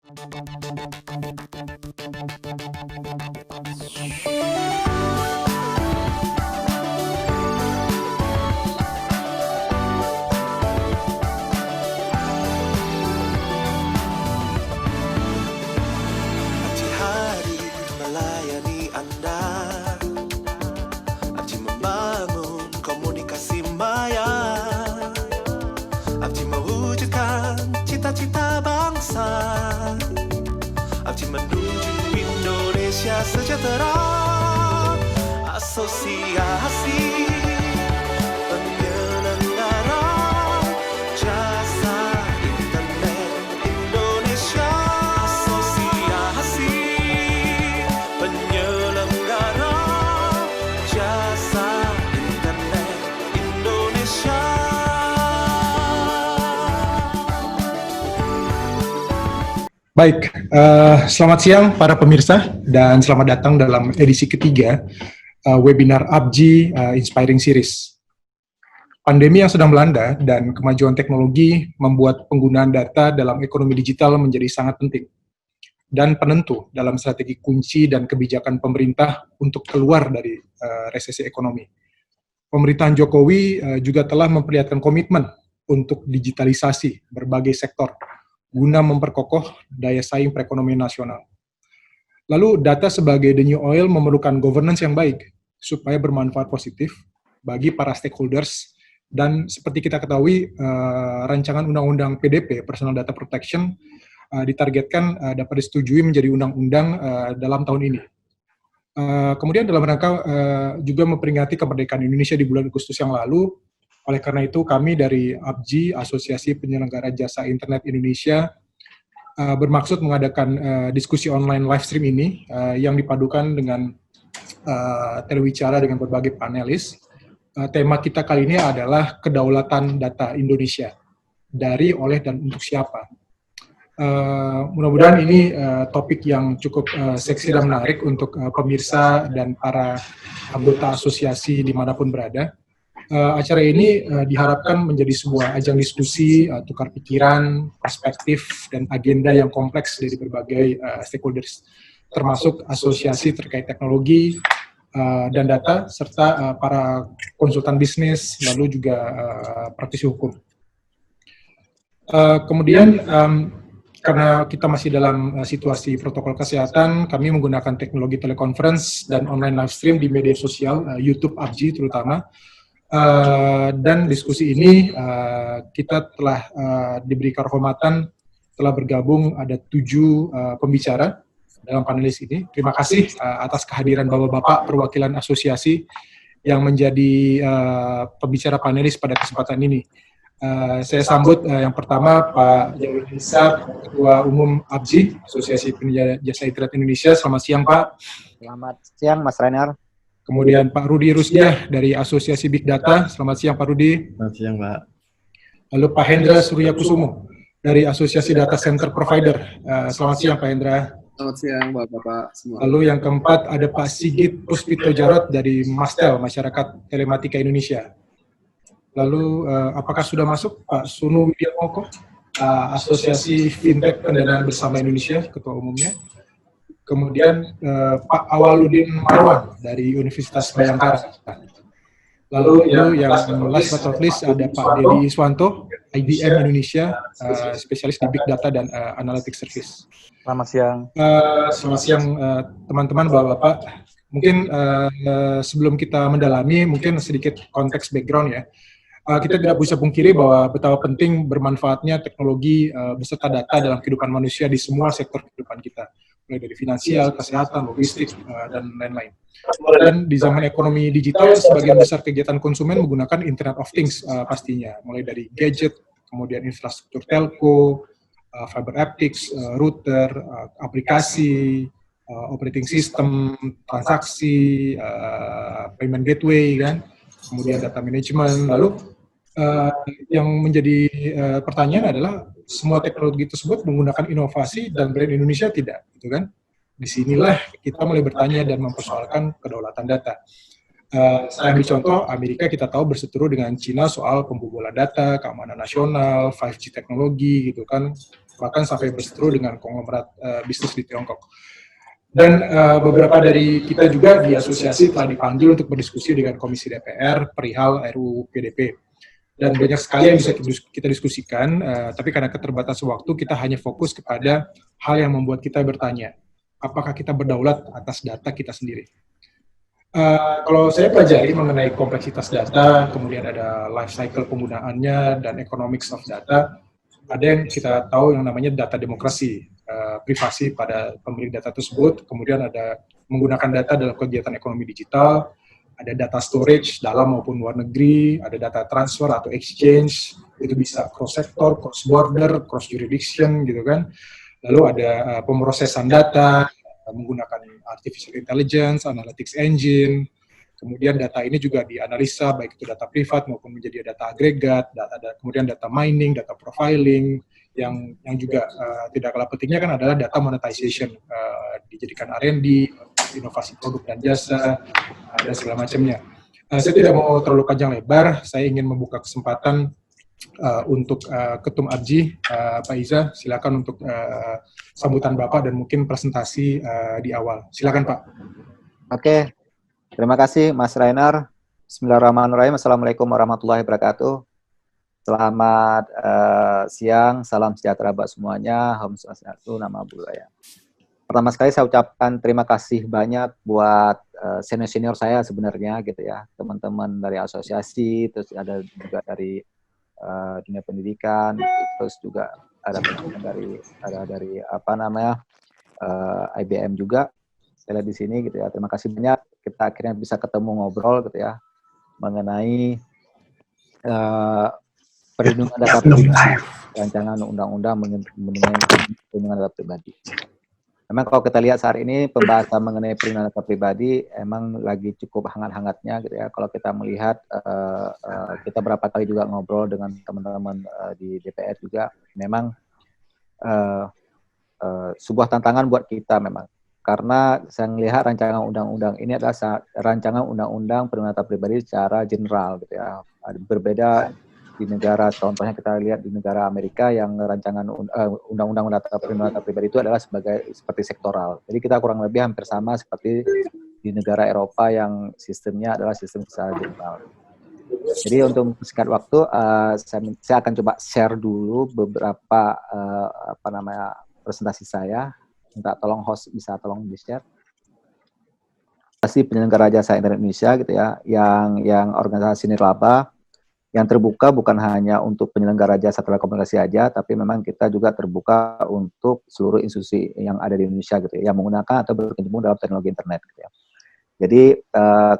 Pagi hari melayani Anda, Abdi membangun komunikasi maya, Abdi mewujudkan cita-cita bangsa, Abdi menuju Indonesia sejahtera. Asosiasi Penyelenggara Jasa Internet Indonesia. Asosiasi Penyelenggara Jasa Internet Indonesia. Baik, selamat siang para pemirsa dan selamat datang dalam edisi ketiga webinar ABJI Inspiring Series. Pandemi yang sedang melanda dan kemajuan teknologi membuat penggunaan data dalam ekonomi digital menjadi sangat penting dan penentu dalam strategi kunci dan kebijakan pemerintah untuk keluar dari resesi ekonomi. Pemerintahan Jokowi juga telah memperlihatkan komitmen untuk digitalisasi berbagai sektor guna memperkokoh daya saing perekonomian nasional. Lalu data sebagai the new oil memerlukan governance yang baik supaya bermanfaat positif bagi para stakeholders, dan seperti kita ketahui rancangan undang-undang PDP Personal Data Protection ditargetkan dapat disetujui menjadi undang-undang dalam tahun ini. Kemudian dalam rangka juga memperingati kemerdekaan Indonesia di bulan Agustus yang lalu, oleh karena itu kami dari ABJI, Asosiasi Penyelenggara Jasa Internet Indonesia, bermaksud mengadakan diskusi online live stream ini yang dipadukan dengan telewicara dengan berbagai panelis. Tema kita kali ini adalah kedaulatan data Indonesia, dari, oleh, dan untuk siapa. Mudah-mudahan ini topik yang cukup seksi dan menarik untuk pemirsa dan para anggota asosiasi dimanapun berada. Acara ini diharapkan menjadi sebuah ajang diskusi, tukar pikiran, perspektif, dan agenda yang kompleks dari berbagai stakeholders, termasuk asosiasi terkait teknologi dan data, serta para konsultan bisnis, lalu juga praktisi hukum. Kemudian, karena kita masih dalam situasi protokol kesehatan, kami menggunakan teknologi telekonferensi dan online live stream di media sosial, YouTube ABJI terutama. Dan diskusi ini kita telah diberi kehormatan telah bergabung ada 7 pembicara dalam panelis ini. Terima kasih atas kehadiran Bapak-Bapak perwakilan asosiasi yang menjadi pembicara panelis pada kesempatan ini. Saya sambut yang pertama Pak Jailul Insaf, Ketua Umum ABJI, Asosiasi Penyelenggara Jasa Internet Indonesia. Selamat siang, Pak. Selamat siang, Mas Rainer. Kemudian Pak Rudi Rusdiah dari Asosiasi Big Data. Selamat siang, Pak Rudi. Selamat siang, Pak. Lalu Pak Hendra Suryakusumo dari Asosiasi Data Center Provider. Selamat siang, Pak Hendra. Selamat siang, Bapak-Bapak semua. Lalu yang keempat ada Pak Sigit Puspito Jarot dari Mastel, Masyarakat Telematika Indonesia. Lalu apakah sudah masuk Pak Sunu Widiamoko, Asosiasi Fintech Pendanaan Bersama Indonesia, Ketua Umumnya. Kemudian Pak Awaludin Marwan dari Universitas Bayangkara. Lalu yang last but not least ada Pak Dedi Iswanto, IBM Indonesia, spesialis di Big Data dan Analytics Service. Selamat siang. Selamat siang teman-teman, Bapak-Bapak. Mungkin sebelum kita mendalami, mungkin sedikit konteks background ya. Kita tidak bisa pungkiri bahwa betapa penting bermanfaatnya teknologi beserta data dalam kehidupan manusia di semua sektor kehidupan kita, mulai dari finansial, kesehatan, logistik, dan lain-lain. Dan di zaman ekonomi digital, sebagian besar kegiatan konsumen menggunakan Internet of Things pastinya, mulai dari gadget, kemudian infrastruktur telco, fiber optics, router, aplikasi, operating system, transaksi, payment gateway, kan, kemudian data management. Lalu yang menjadi pertanyaan adalah semua teknologi tersebut menggunakan inovasi dan brand Indonesia tidak, gitu kan? Disinilah kita mulai bertanya dan mempersoalkan kedaulatan data. Saya ambil contoh, Amerika kita tahu berseteru dengan Cina soal pembobolan data, keamanan nasional, 5G teknologi, gitu kan. bahkan sampai berseteru dengan konglomerat bisnis di Tiongkok. Dan beberapa dari kita juga di asosiasi telah dipanggil untuk berdiskusi dengan Komisi DPR perihal RUU PDP. Dan banyak sekali yang bisa kita diskusikan, tapi karena keterbatasan waktu kita hanya fokus kepada hal yang membuat kita bertanya, apakah kita berdaulat atas data kita sendiri? Kalau saya pelajari mengenai kompleksitas data, kemudian ada life cycle penggunaannya dan economics of data, ada yang kita tahu yang namanya data demokrasi, privasi pada pemilik data tersebut, kemudian ada menggunakan data dalam kegiatan ekonomi digital, ada data storage dalam maupun luar negeri, ada data transfer atau exchange, itu bisa cross sector, cross border, cross jurisdiction gitu kan. Lalu ada pemrosesan data menggunakan artificial intelligence, analytics engine. Kemudian data ini juga dianalisa baik itu data privat maupun menjadi data agregat, kemudian data mining, data profiling, yang juga tidak kalah pentingnya kan adalah data monetization, dijadikan R&D, inovasi produk dan jasa, dan segala macamnya. Saya tidak mau terlalu panjang lebar, saya ingin membuka kesempatan untuk Ketum ABJI, Pak Iza, silakan untuk sambutan Bapak dan mungkin presentasi di awal. Silakan Pak. Oke, terima kasih Mas Rainer. Bismillahirrahmanirrahim. Assalamualaikum warahmatullahi wabarakatuh. Selamat siang, salam sejahtera buat semuanya. Om Swastiastu, Nama Budaya. Pertama sekali saya ucapkan terima kasih banyak buat senior-senior saya sebenarnya gitu ya, teman-teman dari asosiasi, terus ada juga dari dunia pendidikan, terus juga ada dari IBM juga. Saya lihat di sini gitu ya. Terima kasih banyak. Kita akhirnya bisa ketemu ngobrol gitu ya mengenai perlindungan data pribadi, rancangan undang-undang mengenai perlindungan data pribadi. Memang kalau kita lihat saat ini pembahasan mengenai perlindungan data pribadi emang lagi cukup hangat-hangatnya gitu ya. Kalau kita melihat kita berapa kali juga ngobrol dengan teman-teman di DPR juga, memang sebuah tantangan buat kita memang. Karena saya melihat rancangan undang-undang ini adalah rancangan undang-undang perlindungan data pribadi secara general gitu ya. Berbeda di negara, contohnya kita lihat di negara Amerika yang rancangan undang-undang perlindungan data pribadi itu adalah seperti sektoral. Jadi kita kurang lebih hampir sama seperti di negara Eropa yang sistemnya adalah sistem secara general. Jadi untuk singkat waktu, saya akan coba share dulu beberapa presentasi saya. Minta tolong host bisa tolong di-share. Penyelenggara jasa internet Indonesia gitu ya, yang organisasi nirlaba yang terbuka bukan hanya untuk penyelenggara jasa telekomunikasi aja, tapi memang kita juga terbuka untuk seluruh institusi yang ada di Indonesia gitu ya, yang menggunakan atau berkecimpung dalam teknologi internet gitu ya. Jadi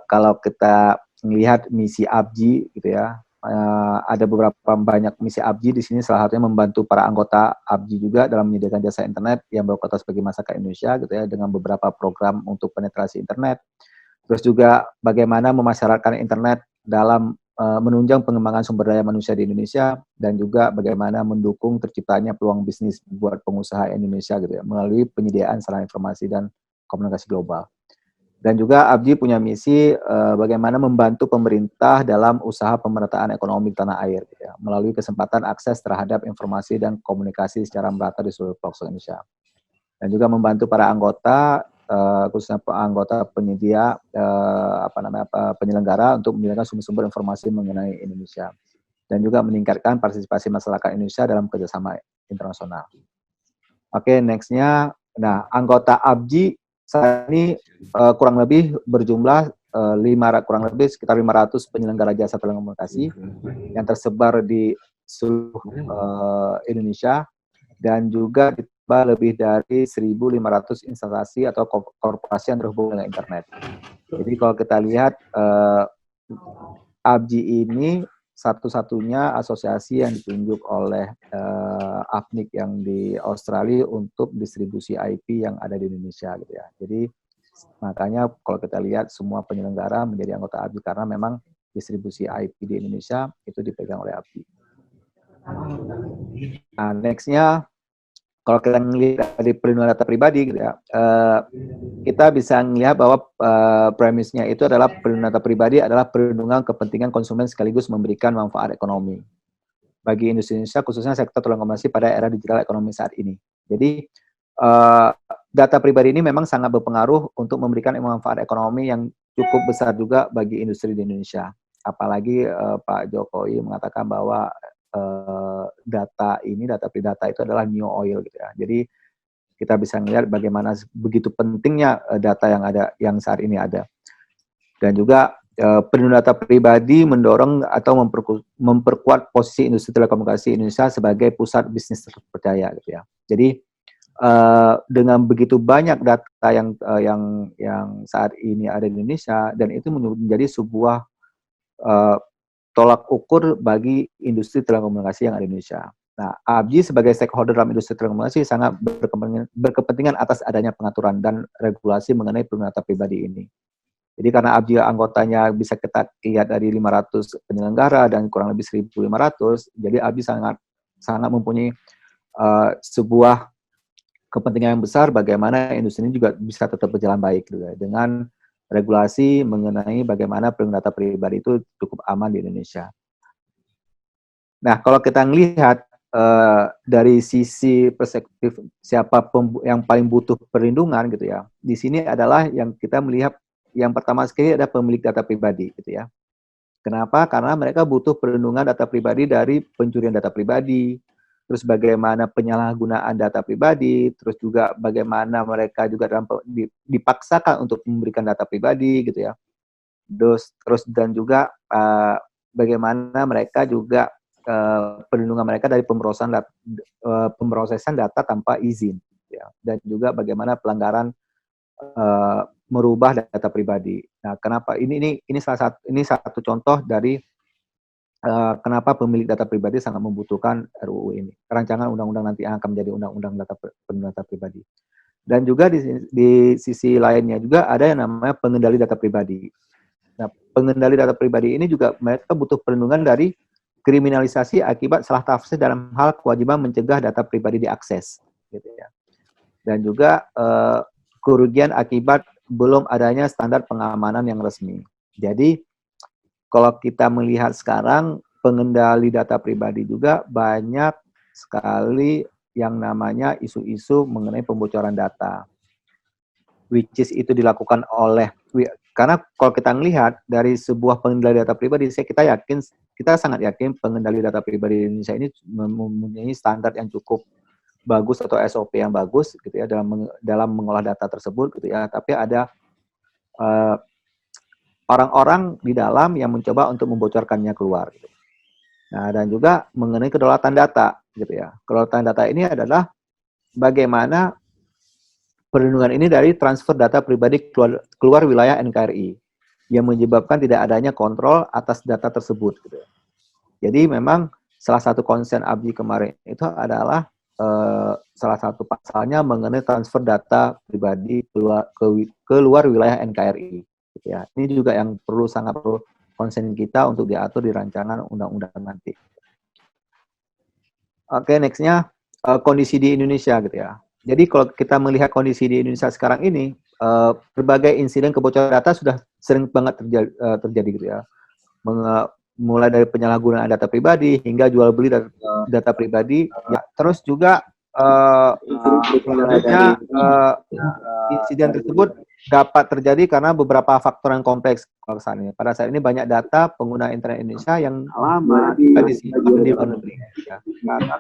kalau kita melihat misi ABJI gitu ya, ada beberapa banyak misi ABJI di sini, salah satunya membantu para anggota ABJI juga dalam menyediakan jasa internet yang berkualitas bagi masyarakat Indonesia gitu ya, dengan beberapa program untuk penetrasi internet. Terus juga bagaimana memasyarakatkan internet dalam menunjang pengembangan sumber daya manusia di Indonesia, dan juga bagaimana mendukung terciptanya peluang bisnis buat pengusaha Indonesia gitu ya, melalui penyediaan sarana informasi dan komunikasi global. Dan juga ABJI punya misi bagaimana membantu pemerintah dalam usaha pemerataan ekonomi tanah air gitu ya, melalui kesempatan akses terhadap informasi dan komunikasi secara merata di seluruh pelosok Indonesia. Dan juga membantu para anggota khususnya anggota penyedia penyelenggara untuk menyediakan sumber-sumber informasi mengenai Indonesia, dan juga meningkatkan partisipasi masyarakat Indonesia dalam kerjasama internasional. Oke, next-nya, nah anggota ABJI saat ini kurang lebih berjumlah kurang lebih sekitar 500 penyelenggara jasa telekomunikasi yang tersebar di seluruh Indonesia, dan juga lebih dari 1.500 instansi atau korporasi yang terhubung dengan internet. Jadi kalau kita lihat ABJI ini satu-satunya asosiasi yang ditunjuk oleh AFNIC yang di Australia untuk distribusi IP yang ada di Indonesia gitu ya. Jadi makanya kalau kita lihat semua penyelenggara menjadi anggota ABJI karena memang distribusi IP di Indonesia itu dipegang oleh ABJI. Nah, next-nya, kalau kita melihat dari perlindungan data pribadi, gitu ya, kita bisa melihat bahwa premisnya itu adalah perlindungan data pribadi adalah perlindungan kepentingan konsumen sekaligus memberikan manfaat ekonomi. bagi industri Indonesia, khususnya sektor telekomunikasi pada era digital ekonomi saat ini. Jadi data pribadi ini memang sangat berpengaruh untuk memberikan manfaat ekonomi yang cukup besar juga bagi industri di Indonesia. Apalagi Pak Jokowi mengatakan bahwa data itu adalah new oil gitu ya. Jadi kita bisa melihat bagaimana begitu pentingnya data yang saat ini ada. Dan juga perlindungan data pribadi mendorong atau memperkuat posisi industri telekomunikasi Indonesia sebagai pusat bisnis terpercaya gitu ya. Jadi dengan begitu banyak data yang saat ini ada di Indonesia, dan itu menjadi sebuah tolak ukur bagi industri telekomunikasi yang ada di Indonesia. Nah, ABGI sebagai stakeholder dalam industri telekomunikasi sangat berkepentingan atas adanya pengaturan dan regulasi mengenai perlindungan data pribadi ini. Jadi karena ABGI anggotanya bisa kita lihat dari 500 penyelenggara dan kurang lebih 1.500, jadi ABGI sangat mempunyai sebuah kepentingan yang besar bagaimana industri ini juga bisa tetap berjalan baik gitu, dengan regulasi mengenai bagaimana perlindungan data pribadi itu cukup aman di Indonesia. Nah, kalau kita melihat dari sisi perspektif siapa yang paling butuh perlindungan gitu ya, di sini adalah yang kita melihat yang pertama sekali ada pemilik data pribadi gitu ya. Kenapa? Karena mereka butuh perlindungan data pribadi dari pencurian data pribadi, terus bagaimana penyalahgunaan data pribadi, terus juga bagaimana mereka juga dipaksakan untuk memberikan data pribadi gitu ya. Terus dan juga bagaimana mereka juga perlindungan mereka dari pemrosesan data tanpa izin gitu ya. Dan juga bagaimana pelanggaran merubah data pribadi. Nah, kenapa ini satu contoh dari kenapa pemilik data pribadi sangat membutuhkan RUU ini, rancangan undang-undang nanti yang akan menjadi undang-undang data pribadi. Dan juga di sisi lainnya juga ada yang namanya pengendali data pribadi. Nah, pengendali data pribadi ini juga mereka butuh perlindungan dari kriminalisasi akibat salah tafsir dalam hal kewajiban mencegah data pribadi diakses, gitu ya. Dan juga kerugian akibat belum adanya standar pengamanan yang resmi. Jadi kalau kita melihat sekarang, pengendali data pribadi juga banyak sekali yang namanya isu-isu mengenai pembocoran data. Which is itu dilakukan karena kalau kita melihat dari sebuah pengendali data pribadi, kita sangat yakin pengendali data pribadi di Indonesia ini mempunyai standar yang cukup bagus atau SOP yang bagus gitu ya dalam mengolah data tersebut gitu ya. Tapi ada orang-orang di dalam yang mencoba untuk membocorkannya keluar. Gitu. Nah, dan juga mengenai kedaulatan data, gitu ya. Kedaulatan data ini adalah bagaimana perlindungan ini dari transfer data pribadi keluar wilayah NKRI yang menyebabkan tidak adanya kontrol atas data tersebut. Gitu. Jadi memang salah satu konsen ABGI kemarin itu adalah salah satu pasalnya mengenai transfer data pribadi keluar wilayah NKRI. Ya, ini juga yang sangat perlu konsen kita untuk diatur di rancangan undang-undang nanti. Oke, nextnya kondisi di Indonesia gitu ya. Jadi kalau kita melihat kondisi di Indonesia sekarang ini, berbagai insiden kebocoran data sudah sering banget terjadi gitu ya. Mulai dari penyalahgunaan data pribadi hingga jual beli data pribadi. Ya, terus juga insiden tersebut dapat terjadi karena beberapa faktor yang kompleks. Pada saat ini banyak data pengguna internet Indonesia yang disimpan di luar negeri. Ya.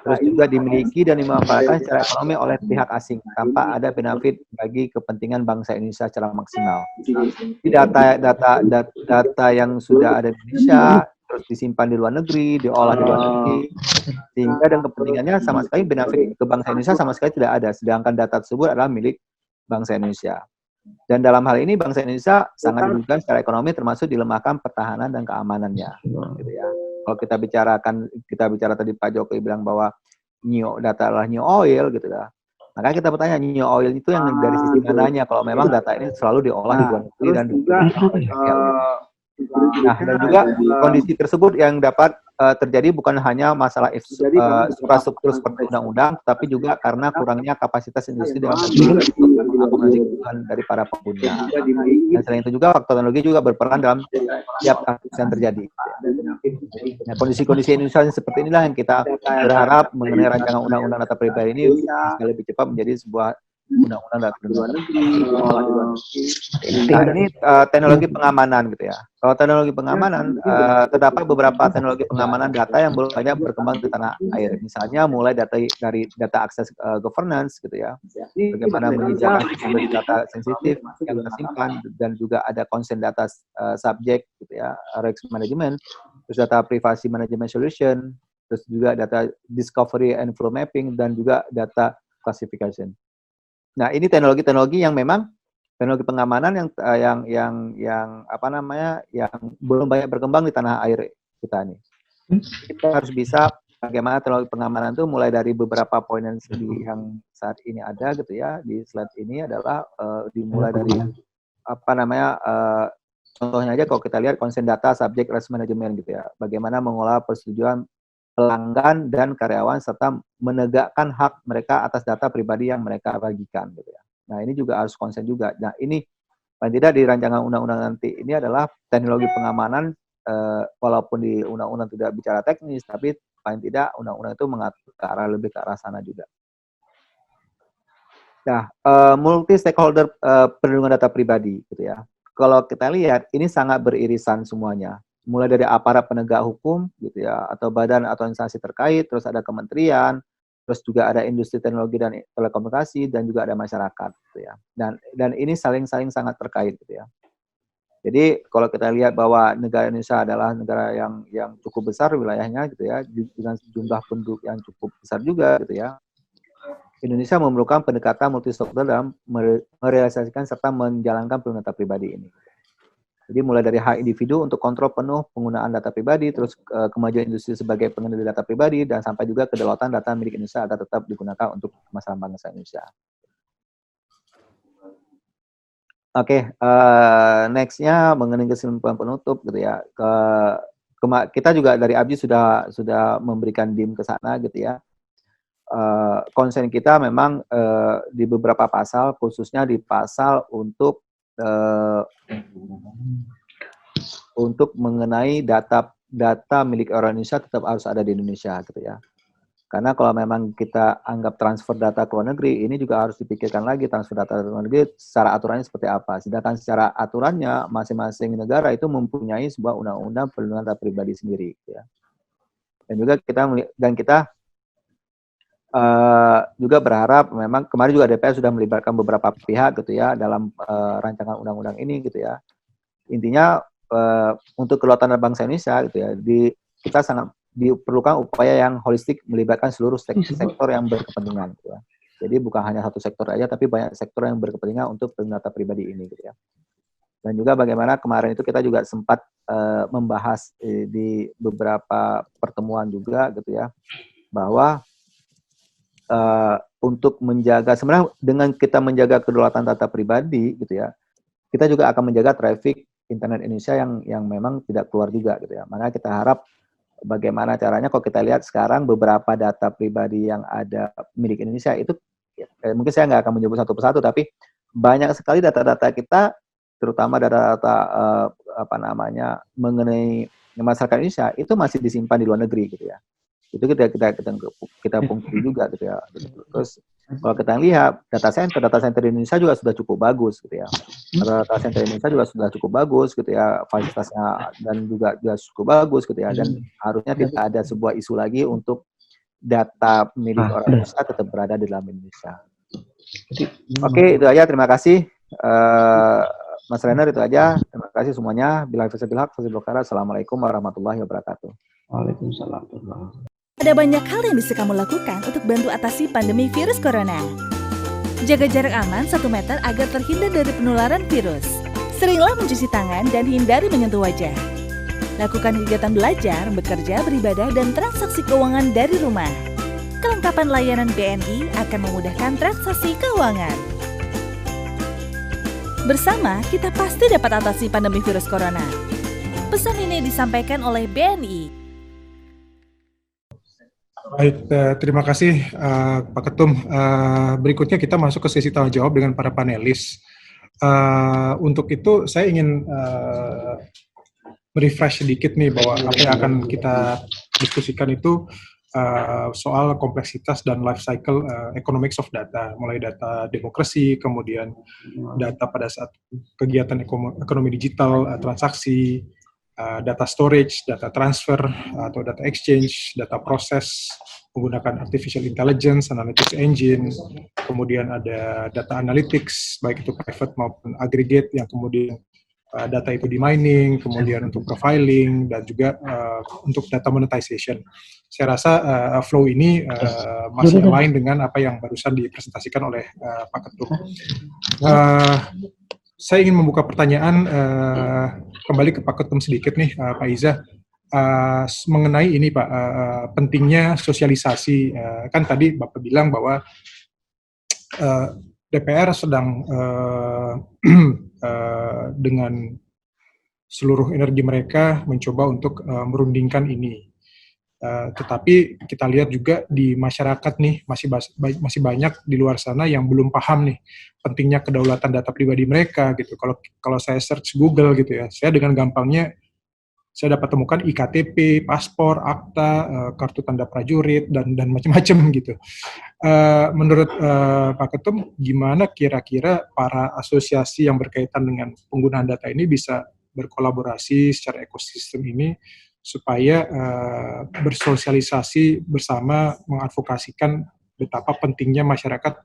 Terus juga dimiliki dan dimanfaatkan secara ekonomi oleh pihak asing tanpa ada benefit bagi kepentingan bangsa Indonesia secara maksimal. Jadi data yang sudah ada di Indonesia terus disimpan di luar negeri, diolah di luar negeri, sehingga dan kepentingannya sama sekali benefit ke bangsa Indonesia sama sekali tidak ada. Sedangkan data tersebut adalah milik bangsa Indonesia. Dan dalam hal ini bangsa Indonesia sangat dirugikan secara ekonomi, termasuk dilemahkan pertahanan dan keamanannya. Gitu ya. Kalau kita bicara tadi Pak Jokowi bilang bahwa data adalah new oil gitu ya. Maka kita bertanya new oil itu yang dari sisi mananya kalau memang data ini selalu diolah di luar negeri dan juga nah, dan juga kondisi tersebut yang dapat terjadi bukan hanya masalah infrastruktur seperti undang-undang, tapi juga karena kurangnya kapasitas industri dalam mengakomodasi kebutuhan dari para pengguna. Dan selain itu juga faktor teknologi juga berperan dalam setiap kasus yang terjadi. Nah, kondisi-kondisi Indonesia seperti inilah yang kita berharap mengenai rancangan undang-undang data pribadi ini bisa lebih cepat menjadi sebuah undang-undang data pribadi. Nah, ini teknologi pengamanan gitu ya. Kalau teknologi pengamanan, terdapat beberapa teknologi pengamanan data yang banyak berkembang di tanah air. Misalnya mulai dari data akses governance gitu ya. Bagaimana menjaga data sensitif yang tersimpan, dan juga ada consent data subject gitu ya, rights management, terus data privacy management solution, terus juga data discovery and flow mapping, dan juga data classification. Nah, ini teknologi-teknologi yang memang teknologi pengamanan yang apa namanya, yang belum banyak berkembang di tanah air kita nih. Kita harus bisa bagaimana teknologi pengamanan itu mulai dari beberapa poin yang saat ini ada gitu ya di slide ini adalah dimulai dari apa namanya, contohnya aja kalau kita lihat consent data subject rights management gitu ya. Bagaimana mengolah persetujuan pelanggan dan karyawan serta menegakkan hak mereka atas data pribadi yang mereka bagikan gitu ya. Nah, ini juga harus konsen juga. Nah, ini paling tidak di rancangan undang-undang nanti ini adalah teknologi pengamanan, walaupun di undang-undang tidak bicara teknis, tapi paling tidak undang-undang itu mengatur lebih ke arah sana juga. Nah, multi stakeholder perlindungan data pribadi gitu ya. Kalau kita lihat ini sangat beririsan semuanya. Mulai dari aparat penegak hukum gitu ya, atau badan atau instansi terkait, terus ada kementerian, terus juga ada industri teknologi dan telekomunikasi, dan juga ada masyarakat gitu ya. Dan ini saling sangat terkait gitu ya. Jadi kalau kita lihat bahwa negara Indonesia adalah negara yang cukup besar wilayahnya gitu ya, dengan jumlah penduduk yang cukup besar juga gitu ya. Indonesia memerlukan pendekatan multi stakeholder dalam merealisasikan serta menjalankan perlindungan data pribadi ini. Jadi mulai dari hak individu untuk kontrol penuh penggunaan data pribadi, terus kemajuan industri sebagai pengendali data pribadi, dan sampai juga kedaulatan data milik Indonesia agar tetap digunakan untuk masalah bangsa Indonesia. Oke, next-nya mengenai kesimpulan penutup gitu ya. Kita juga dari ABJI sudah memberikan DIM ke sana gitu ya. Konsen kita memang di beberapa pasal, khususnya di pasal untuk mengenai data milik orang Indonesia tetap harus ada di Indonesia gitu ya. Karena kalau memang kita anggap transfer data ke luar negeri, ini juga harus dipikirkan lagi transfer data ke luar negeri secara aturannya seperti apa. Sedangkan secara aturannya masing-masing negara itu mempunyai sebuah undang-undang perlindungan data pribadi sendiri gitu ya. Dan juga kita juga berharap memang kemarin juga DPR sudah melibatkan beberapa pihak gitu ya dalam rancangan undang-undang ini gitu ya. Intinya untuk kedaulatan bangsa Indonesia gitu ya, kita sangat diperlukan upaya yang holistik melibatkan seluruh sektor yang berkepentingan gitu ya. Jadi bukan hanya satu sektor aja, tapi banyak sektor yang berkepentingan untuk perlindungan data pribadi ini gitu ya. Dan juga bagaimana kemarin itu kita juga sempat membahas di beberapa pertemuan juga gitu ya, bahwa untuk menjaga, sebenarnya dengan kita menjaga kedaulatan data pribadi gitu ya, kita juga akan menjaga traffic internet Indonesia yang memang tidak keluar juga gitu ya. Makanya kita harap bagaimana caranya kalau kita lihat sekarang beberapa data pribadi yang ada milik Indonesia itu, mungkin saya nggak akan menyebut satu persatu, tapi banyak sekali data-data kita, terutama data-data mengenai masyarakat Indonesia itu masih disimpan di luar negeri gitu ya. Itu kita pungkiri juga gitu ya. Terus kalau kita lihat data center di Indonesia juga sudah cukup bagus gitu ya. Data center Indonesia juga sudah cukup bagus gitu ya, fasilitasnya dan juga cukup bagus gitu ya. Dan harusnya tidak ada sebuah isu lagi untuk data milik orang Indonesia tetap berada di dalam Indonesia. Oke, itu aja. Terima kasih. Mas Renner, itu aja. Terima kasih semuanya. Assalamualaikum warahmatullahi wabarakatuh. Waalaikumsalam. Ada banyak hal yang bisa kamu lakukan untuk bantu atasi pandemi virus corona. Jaga jarak aman 1 meter agar terhindar dari penularan virus. Seringlah mencuci tangan dan hindari menyentuh wajah. Lakukan kegiatan belajar, bekerja, beribadah, dan transaksi keuangan dari rumah. Kelengkapan layanan BNI akan memudahkan transaksi keuangan. Bersama, kita pasti dapat atasi pandemi virus corona. Pesan ini disampaikan oleh BNI. Baik, terima kasih Pak Ketum. Berikutnya kita masuk ke sesi tanya jawab dengan para panelis. Untuk itu saya ingin merefresh sedikit nih bahwa apa yang akan kita diskusikan itu soal kompleksitas dan life cycle economics of data, mulai data demokrasi, kemudian data pada saat kegiatan ekonomi digital, transaksi, data storage, data transfer atau data exchange, data proses menggunakan artificial intelligence, analytics engine, kemudian ada data analytics, baik itu private maupun aggregate, yang kemudian data itu di mining, kemudian untuk profiling, dan juga untuk data monetization. Saya rasa flow ini masih align dengan apa yang barusan dipresentasikan oleh Pak Ketum. Saya ingin membuka pertanyaan kembali ke Pak Ketum sedikit nih, Pak Iza, mengenai ini Pak, pentingnya sosialisasi. Kan tadi Bapak bilang bahwa DPR sedang dengan seluruh energi mereka mencoba untuk merundingkan ini. Tetapi kita lihat juga di masyarakat nih masih banyak di luar sana yang belum paham nih pentingnya kedaulatan data pribadi mereka gitu. Kalau saya search Google gitu ya, saya dengan gampangnya saya dapat temukan IKTP, paspor, akta, kartu tanda prajurit, dan macam-macam gitu. Menurut Pak Ketum, gimana kira-kira para asosiasi yang berkaitan dengan penggunaan data ini bisa berkolaborasi secara ekosistem ini supaya bersosialisasi bersama mengadvokasikan betapa pentingnya masyarakat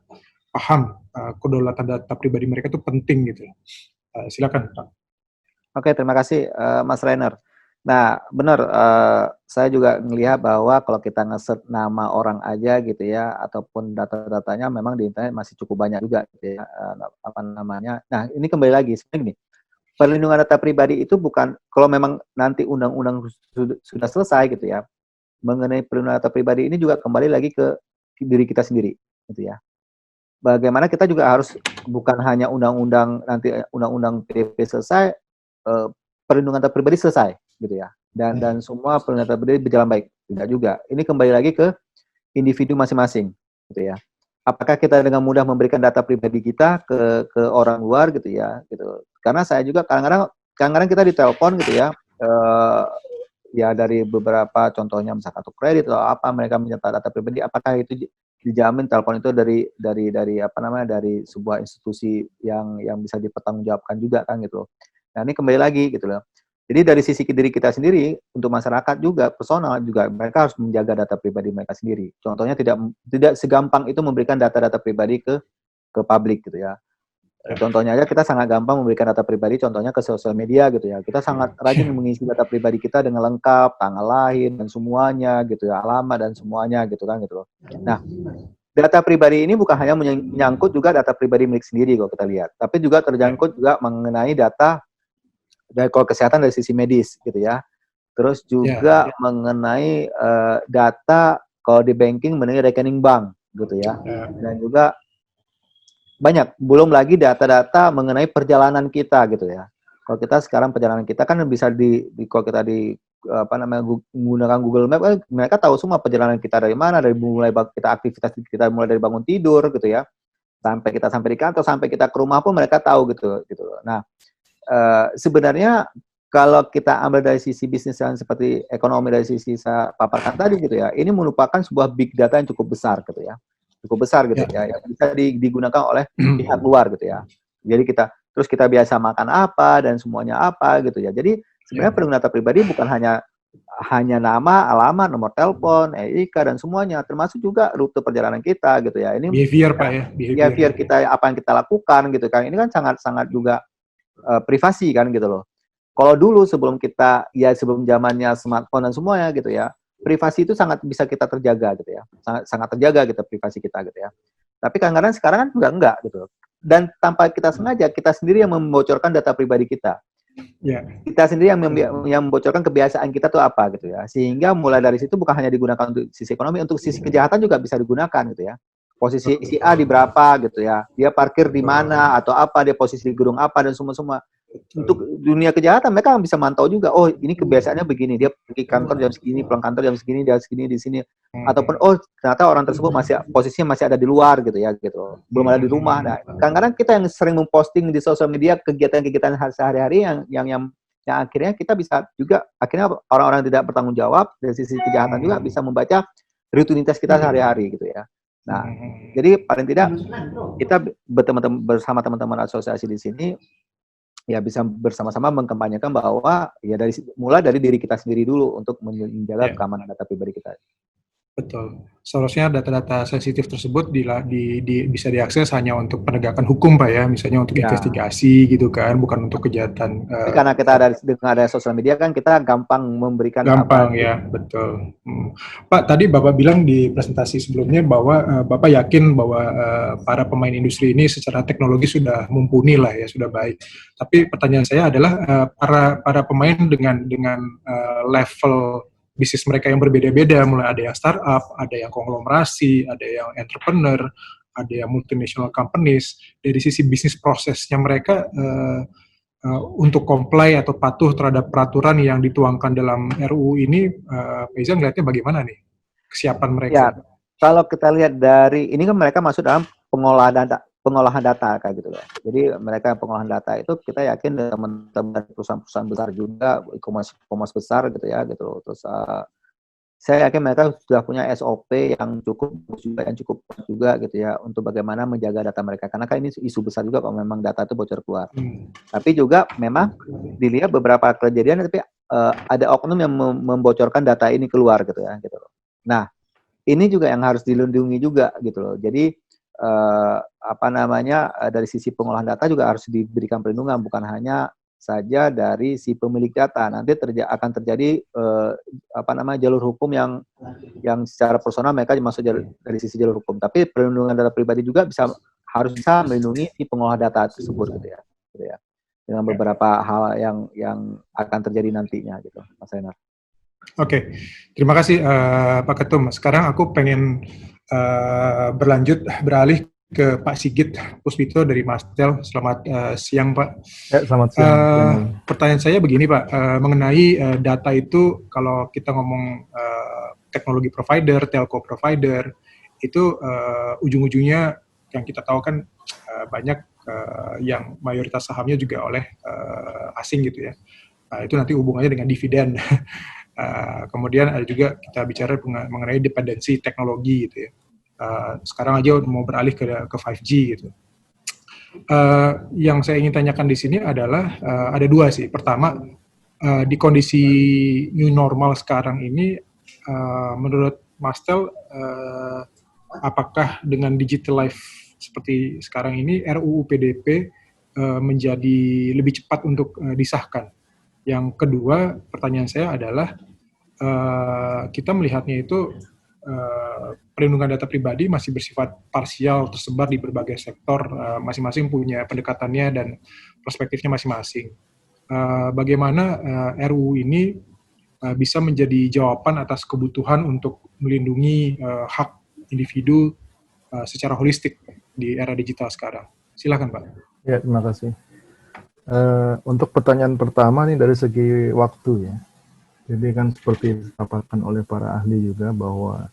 paham kedaulatan data pribadi mereka itu penting gitu. Silakan Pak. Oke, terima kasih Mas Rainer. Nah, benar, saya juga melihat bahwa kalau kita nge-search nama orang aja gitu ya, ataupun data-datanya memang di internet masih cukup banyak juga gitu ya, apa namanya. Nah, ini kembali lagi, sebenarnya gini, perlindungan data pribadi itu bukan, kalau memang nanti undang-undang sudah selesai gitu ya, mengenai perlindungan data pribadi ini juga kembali lagi ke diri kita sendiri gitu ya. Bagaimana kita juga harus, bukan hanya undang-undang, nanti undang-undang PDP selesai, perlindungan data pribadi selesai gitu ya, dan semua perlindungan data pribadi berjalan baik, tidak juga. Ini kembali lagi ke individu masing-masing gitu ya. Apakah kita dengan mudah memberikan data pribadi kita ke orang luar gitu ya, gitu. Karena saya juga kadang-kadang kita ditelepon gitu ya, ya dari beberapa contohnya misalkan kartu kredit atau apa, mereka mencetak data pribadi, apakah itu dijamin telepon itu dari apa namanya, dari sebuah institusi yang bisa dipertanggungjawabkan juga kan gitu loh. Nah, ini kembali lagi gitu loh. Jadi dari sisi diri kita sendiri, untuk masyarakat juga, personal juga, mereka harus menjaga data pribadi mereka sendiri. Contohnya tidak segampang itu memberikan data-data pribadi ke publik gitu ya. Contohnya aja kita sangat gampang memberikan data pribadi, contohnya ke sosial media gitu ya. Kita sangat rajin mengisi data pribadi kita dengan lengkap, tanggal lahir dan semuanya gitu ya, alamat dan semuanya gitu kan gitu loh. Nah, data pribadi ini bukan hanya menyangkut juga data pribadi milik sendiri kalau kita lihat, tapi juga terjangkut juga mengenai data dari kalau kesehatan dari sisi medis gitu ya. Terus juga mengenai data kalau di banking mengenai rekening bank gitu ya. Dan juga banyak, belum lagi data-data mengenai perjalanan kita gitu ya. Kalau kita sekarang perjalanan kita kan bisa kalau kita menggunakan Google Map, mereka tahu semua perjalanan kita dari mana, dari mulai kita aktivitas kita mulai dari bangun tidur gitu ya, sampai kita sampai di kantor, sampai kita ke rumah pun mereka tahu gitu. Nah, sebenarnya kalau kita ambil dari sisi bisnis yang seperti ekonomi, dari sisi saya paparkan tadi gitu ya, ini merupakan sebuah big data yang cukup besar gitu ya, yang bisa digunakan oleh pihak luar gitu ya. Jadi kita biasa makan apa dan semuanya apa gitu ya. Jadi sebenarnya perlindungan data pribadi bukan hanya nama, alamat, nomor telepon, EIK dan semuanya, termasuk juga rute perjalanan kita gitu ya. Ini behavior Pak ya, behavior kita, apa yang kita lakukan gitu kan. Ini kan sangat juga privasi kan gitu loh. Kalau dulu sebelum zamannya smartphone dan semuanya gitu ya, privasi itu sangat bisa kita terjaga gitu ya, sangat terjaga gitu privasi kita gitu ya. Tapi kadang-kadang sekarang kan juga enggak gitu. Dan tanpa kita sengaja, kita sendiri yang membocorkan data pribadi kita. Kita sendiri yang membocorkan kebiasaan kita tuh apa gitu ya. Sehingga mulai dari situ bukan hanya digunakan untuk sisi ekonomi, untuk sisi kejahatan juga bisa digunakan gitu ya. Posisi si A di berapa gitu ya, dia parkir di mana atau apa, dia posisi di gedung apa dan semua. Untuk dunia kejahatan mereka bisa mantau juga, oh ini kebiasaannya begini, dia pergi kantor jam segini, pulang kantor jam segini, dia segini di sini, ataupun oh ternyata orang tersebut posisinya masih ada di luar gitu ya gitu, belum ada di rumah. Nah, kadang-kadang kita yang sering memposting di sosial media kegiatan-kegiatan sehari-hari yang yang akhirnya kita bisa juga, akhirnya orang-orang yang tidak bertanggung jawab dari sisi kejahatan juga bisa membaca rutinitas kita sehari-hari gitu ya. Nah, jadi paling tidak kita bersama teman-teman asosiasi di sini ya bisa bersama-sama mengkampanyekan bahwa ya mulai dari diri kita sendiri dulu untuk menjaga keamanan data pribadi kita. Betul. Seharusnya data-data sensitif tersebut bisa diakses hanya untuk penegakan hukum, Pak ya, misalnya untuk investigasi gitu kan, bukan untuk kejahatan. Tapi karena kita dengan ada sosial media kan, kita gampang memberikan ya, betul. Pak, tadi Bapak bilang di presentasi sebelumnya bahwa Bapak yakin bahwa para pemain industri ini secara teknologi sudah mumpuni lah ya, sudah baik. Tapi pertanyaan saya adalah para pemain dengan level bisnis mereka yang berbeda-beda, mulai ada yang startup, ada yang konglomerasi, ada yang entrepreneur, ada yang multinational companies. Dari sisi bisnis prosesnya mereka untuk comply atau patuh terhadap peraturan yang dituangkan dalam RUU ini, Pak Izan ngeliatnya bagaimana nih kesiapan mereka? Ya, kalau kita lihat dari ini kan mereka masuk dalam pengolahan data kayak gitu ya. Jadi mereka pengolahan data itu kita yakin teman-teman perusahaan-perusahaan besar juga, e-commerce besar gitu ya gitu. Terus saya yakin mereka sudah punya SOP yang cukup kuat juga gitu ya untuk bagaimana menjaga data mereka, karena kan ini isu besar juga kalau memang data itu bocor keluar. Tapi juga memang dilihat beberapa kejadian tapi ada oknum yang membocorkan data ini keluar gitu ya gitu. Nah, ini juga yang harus dilindungi juga gitu loh. Jadi dari sisi pengolahan data juga harus diberikan perlindungan, bukan hanya saja dari si pemilik data. Nanti akan terjadi jalur hukum yang secara personal mereka masuk dari sisi jalur hukum. Tapi perlindungan data pribadi juga harus bisa melindungi si pengolah data tersebut gitu ya. Dengan beberapa hal yang akan terjadi nantinya gitu, Mas Renar. Oke, terima kasih Pak Ketum. Sekarang aku pengen beralih ke Pak Sigit Puspito dari Mastel. Selamat siang, Pak. Ya, selamat siang. Pertanyaan saya begini, Pak, mengenai data itu, kalau kita ngomong teknologi provider, telco provider, itu ujung-ujungnya yang kita tahu kan banyak yang mayoritas sahamnya juga oleh asing gitu ya. Itu nanti hubungannya dengan dividen. Kemudian ada juga kita bicara mengenai dependensi teknologi gitu ya. Sekarang aja mau beralih ke 5G gitu. Yang saya ingin tanyakan di sini adalah ada dua sih. Pertama, di kondisi new normal sekarang ini, menurut Mastel, apakah dengan digital life seperti sekarang ini RUU PDP menjadi lebih cepat untuk disahkan? Yang kedua, pertanyaan saya adalah kita melihatnya itu perlindungan data pribadi masih bersifat parsial, tersebar di berbagai sektor, masing-masing punya pendekatannya dan perspektifnya masing-masing. Bagaimana RUU ini bisa menjadi jawaban atas kebutuhan untuk melindungi hak individu secara holistik di era digital sekarang? Silakan, Pak. Ya, terima kasih. Untuk pertanyaan pertama nih dari segi waktu ya. Jadi kan seperti dipaparkan oleh para ahli juga bahwa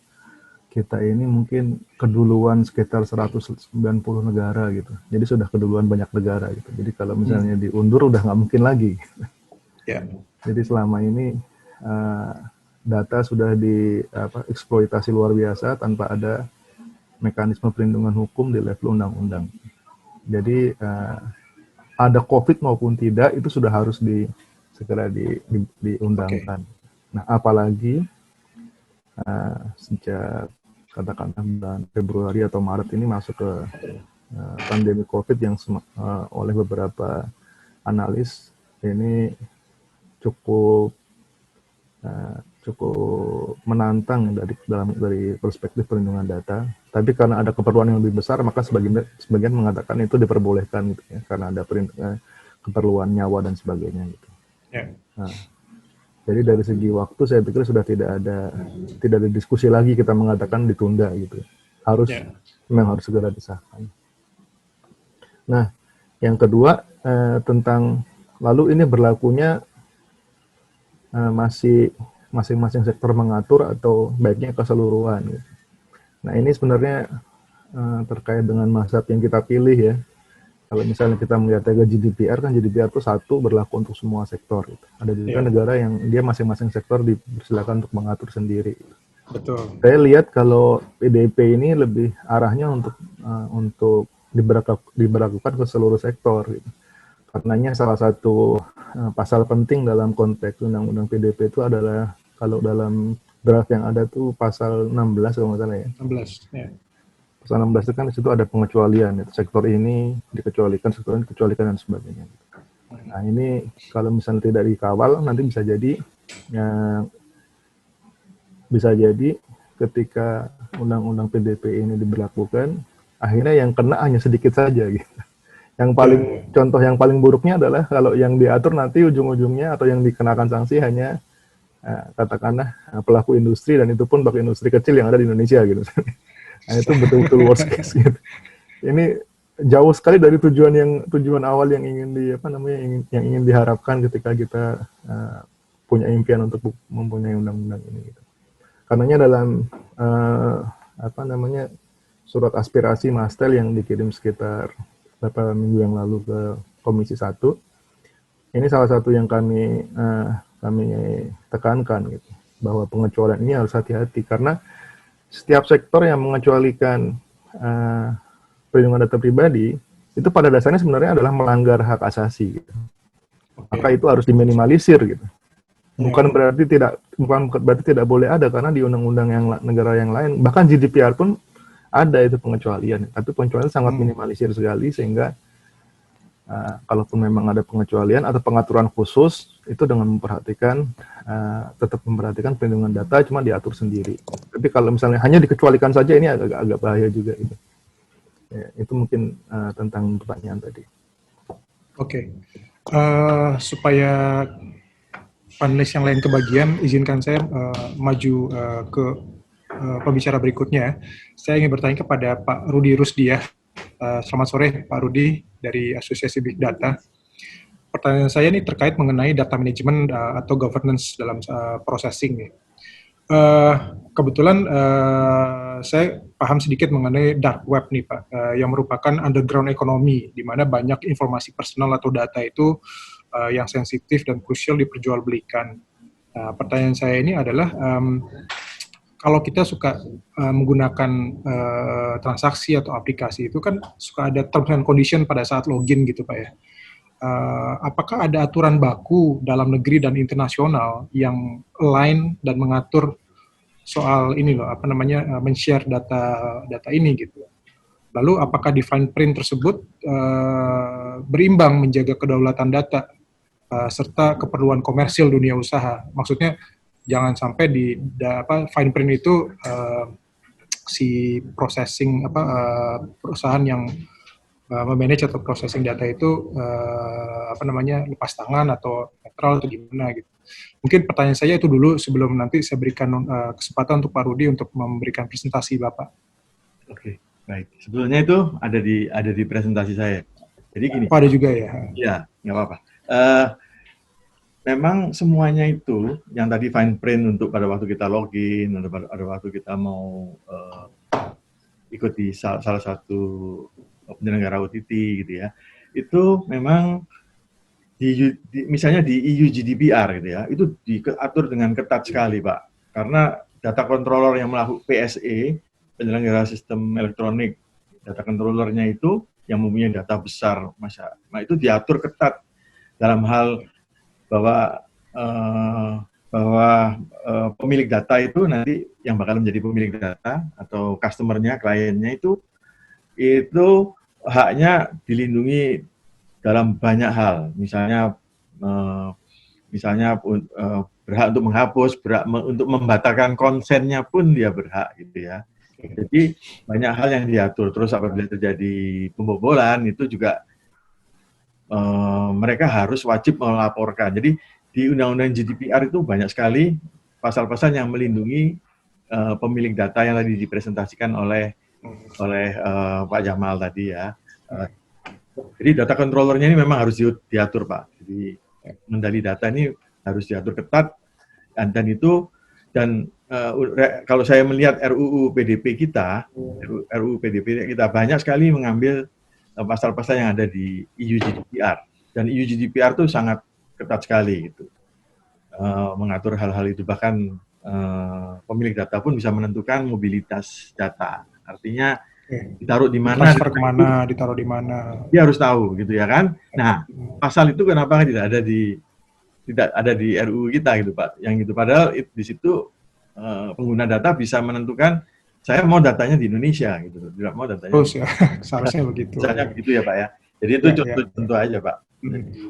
kita ini mungkin keduluan sekitar 190 negara gitu. Jadi sudah keduluan banyak negara gitu. Jadi kalau misalnya diundur udah nggak mungkin lagi. Yeah. Jadi selama ini data sudah dieksploitasi luar biasa tanpa ada mekanisme perlindungan hukum di level undang-undang. Jadi ada COVID maupun tidak itu sudah harus segera diundangkan. Nah, apalagi sejak katakanlah bulan Februari atau Maret ini masuk ke pandemi COVID yang oleh beberapa analis ini cukup menantang dari perspektif perlindungan data. Tapi karena ada keperluan yang lebih besar, maka sebagian mengatakan itu diperbolehkan gitu ya, karena ada keperluan nyawa dan sebagainya gitu. Yeah. Nah, jadi dari segi waktu saya pikir sudah tidak ada diskusi lagi kita mengatakan ditunda gitu. Memang harus segera disahkan. Nah, yang kedua tentang lalu ini berlakunya masih masing-masing sektor mengatur atau baiknya keseluruhan. Gitu. Nah, ini sebenarnya terkait dengan mazhab yang kita pilih ya. Kalau misalnya kita melihat ke GDPR, kan GDPR itu satu berlaku untuk semua sektor. Gitu. Ada juga negara yang dia masing-masing sektor dipersilakan untuk mengatur sendiri. Betul. Saya lihat kalau PDP ini lebih arahnya untuk diberlakukan ke seluruh sektor. Gitu. Karenanya salah satu pasal penting dalam konteks Undang-Undang PDP itu adalah kalau dalam draft yang ada tuh pasal 16 kalau nggak salah ya. 16. Ya. Pasal 16 itu kan di situ ada pengecualian, itu sektor ini dikecualikan, sektor ini dikecualikan dan sebagainya. Nah ini kalau misalnya tidak dikawal nanti bisa jadi ketika undang-undang PDP ini diberlakukan, akhirnya yang kena hanya sedikit saja gitu. Contoh yang paling buruknya adalah kalau yang diatur nanti ujung-ujungnya atau yang dikenakan sanksi hanya katakanlah pelaku industri, dan itu pun pakai industri kecil yang ada di Indonesia gitu. Nah, itu betul-betul worst case gitu. Ini jauh sekali dari tujuan awal yang yang ingin diharapkan ketika kita punya impian untuk mempunyai undang-undang ini gitu. Karenanya dalam surat aspirasi Mastel yang dikirim sekitar beberapa minggu yang lalu ke Komisi 1, ini salah satu yang kami tekankan gitu, bahwa pengecualian ini harus hati-hati karena setiap sektor yang mengecualikan perlindungan data pribadi itu pada dasarnya sebenarnya adalah melanggar hak asasi gitu. Maka itu harus diminimalisir gitu. Bukan berarti tidak boleh ada, karena di undang-undang yang negara yang lain bahkan GDPR pun ada itu pengecualian, tapi pengecualian sangat minimalisir sekali, sehingga kalaupun memang ada pengecualian atau pengaturan khusus itu dengan tetap memperhatikan perlindungan data, cuma diatur sendiri. Tapi kalau misalnya hanya dikecualikan saja, ini agak bahaya juga gitu. Ya, itu mungkin tentang pertanyaan tadi. Oke. Supaya panelis yang lain kebagian, izinkan saya maju ke pembicara berikutnya. Saya ingin bertanya kepada Pak Rudi Rusdiah. Selamat sore Pak Rudi dari Asosiasi Big Data. Pertanyaan saya ini terkait mengenai data management atau governance dalam processing. Kebetulan saya paham sedikit mengenai dark web nih Pak, yang merupakan underground economy, di mana banyak informasi personal atau data itu yang sensitif dan krusial diperjualbelikan. Pertanyaan saya ini adalah, kalau kita suka menggunakan transaksi atau aplikasi itu kan suka ada terms and condition pada saat login gitu Pak ya. Apakah ada aturan baku dalam negeri dan internasional yang align dan mengatur soal ini loh, men-share data ini gitu. Lalu apakah di fine print tersebut berimbang menjaga kedaulatan data serta keperluan komersil dunia usaha? Maksudnya jangan sampai di fine print itu si processing perusahaan yang memanage atau processing data itu lepas tangan atau netral atau gimana gitu. Mungkin pertanyaan saya itu dulu sebelum nanti saya berikan kesempatan untuk Pak Rudi untuk memberikan presentasi Bapak. Oke, baik. Sebetulnya itu ada di presentasi saya. Jadi gini. Oh, ada juga ya? Iya, nggak apa-apa. Memang semuanya itu yang tadi fine print untuk pada waktu kita login, ada waktu kita mau ikut di salah satu penyelenggara OTT gitu ya, itu memang misalnya di EU GDPR gitu ya, itu diatur dengan ketat sekali Pak, karena data controller yang melakukan PSE, penyelenggara sistem elektronik, data controllernya itu yang mempunyai data besar, nah itu diatur ketat dalam hal bahwa pemilik data itu nanti yang bakal menjadi pemilik data atau customer-nya, kliennya itu haknya dilindungi dalam banyak hal, misalnya berhak untuk menghapus, berhak untuk membatalkan konsennya pun dia berhak gitu ya. Jadi banyak hal yang diatur. Terus apabila terjadi pembobolan itu juga mereka harus wajib melaporkan. Jadi di Undang-Undang GDPR itu banyak sekali pasal-pasal yang melindungi pemilik data yang tadi dipresentasikan oleh Pak Jamal tadi ya. Jadi data controllernya ini memang harus diatur Pak. Jadi mengendali data ini harus diatur ketat dan kalau saya melihat RUU PDP kita banyak sekali mengambil pasal-pasal yang ada di EU GDPR. Dan EU GDPR itu sangat ketat sekali gitu. Mengatur hal-hal itu, bahkan pemilik data pun bisa menentukan mobilitas data. Artinya ditaruh di mana, transfer kemana, ditaruh di mana. dia harus tahu gitu ya kan. Nah, pasal itu kenapa tidak ada di RUU kita gitu Pak, yang gitu, padahal di situ pengguna data bisa menentukan saya mau datanya di Indonesia gitu, tidak mau datanya Terus ya, seharusnya begitu. misalnya begitu ya Pak ya. Jadi itu contoh aja Pak.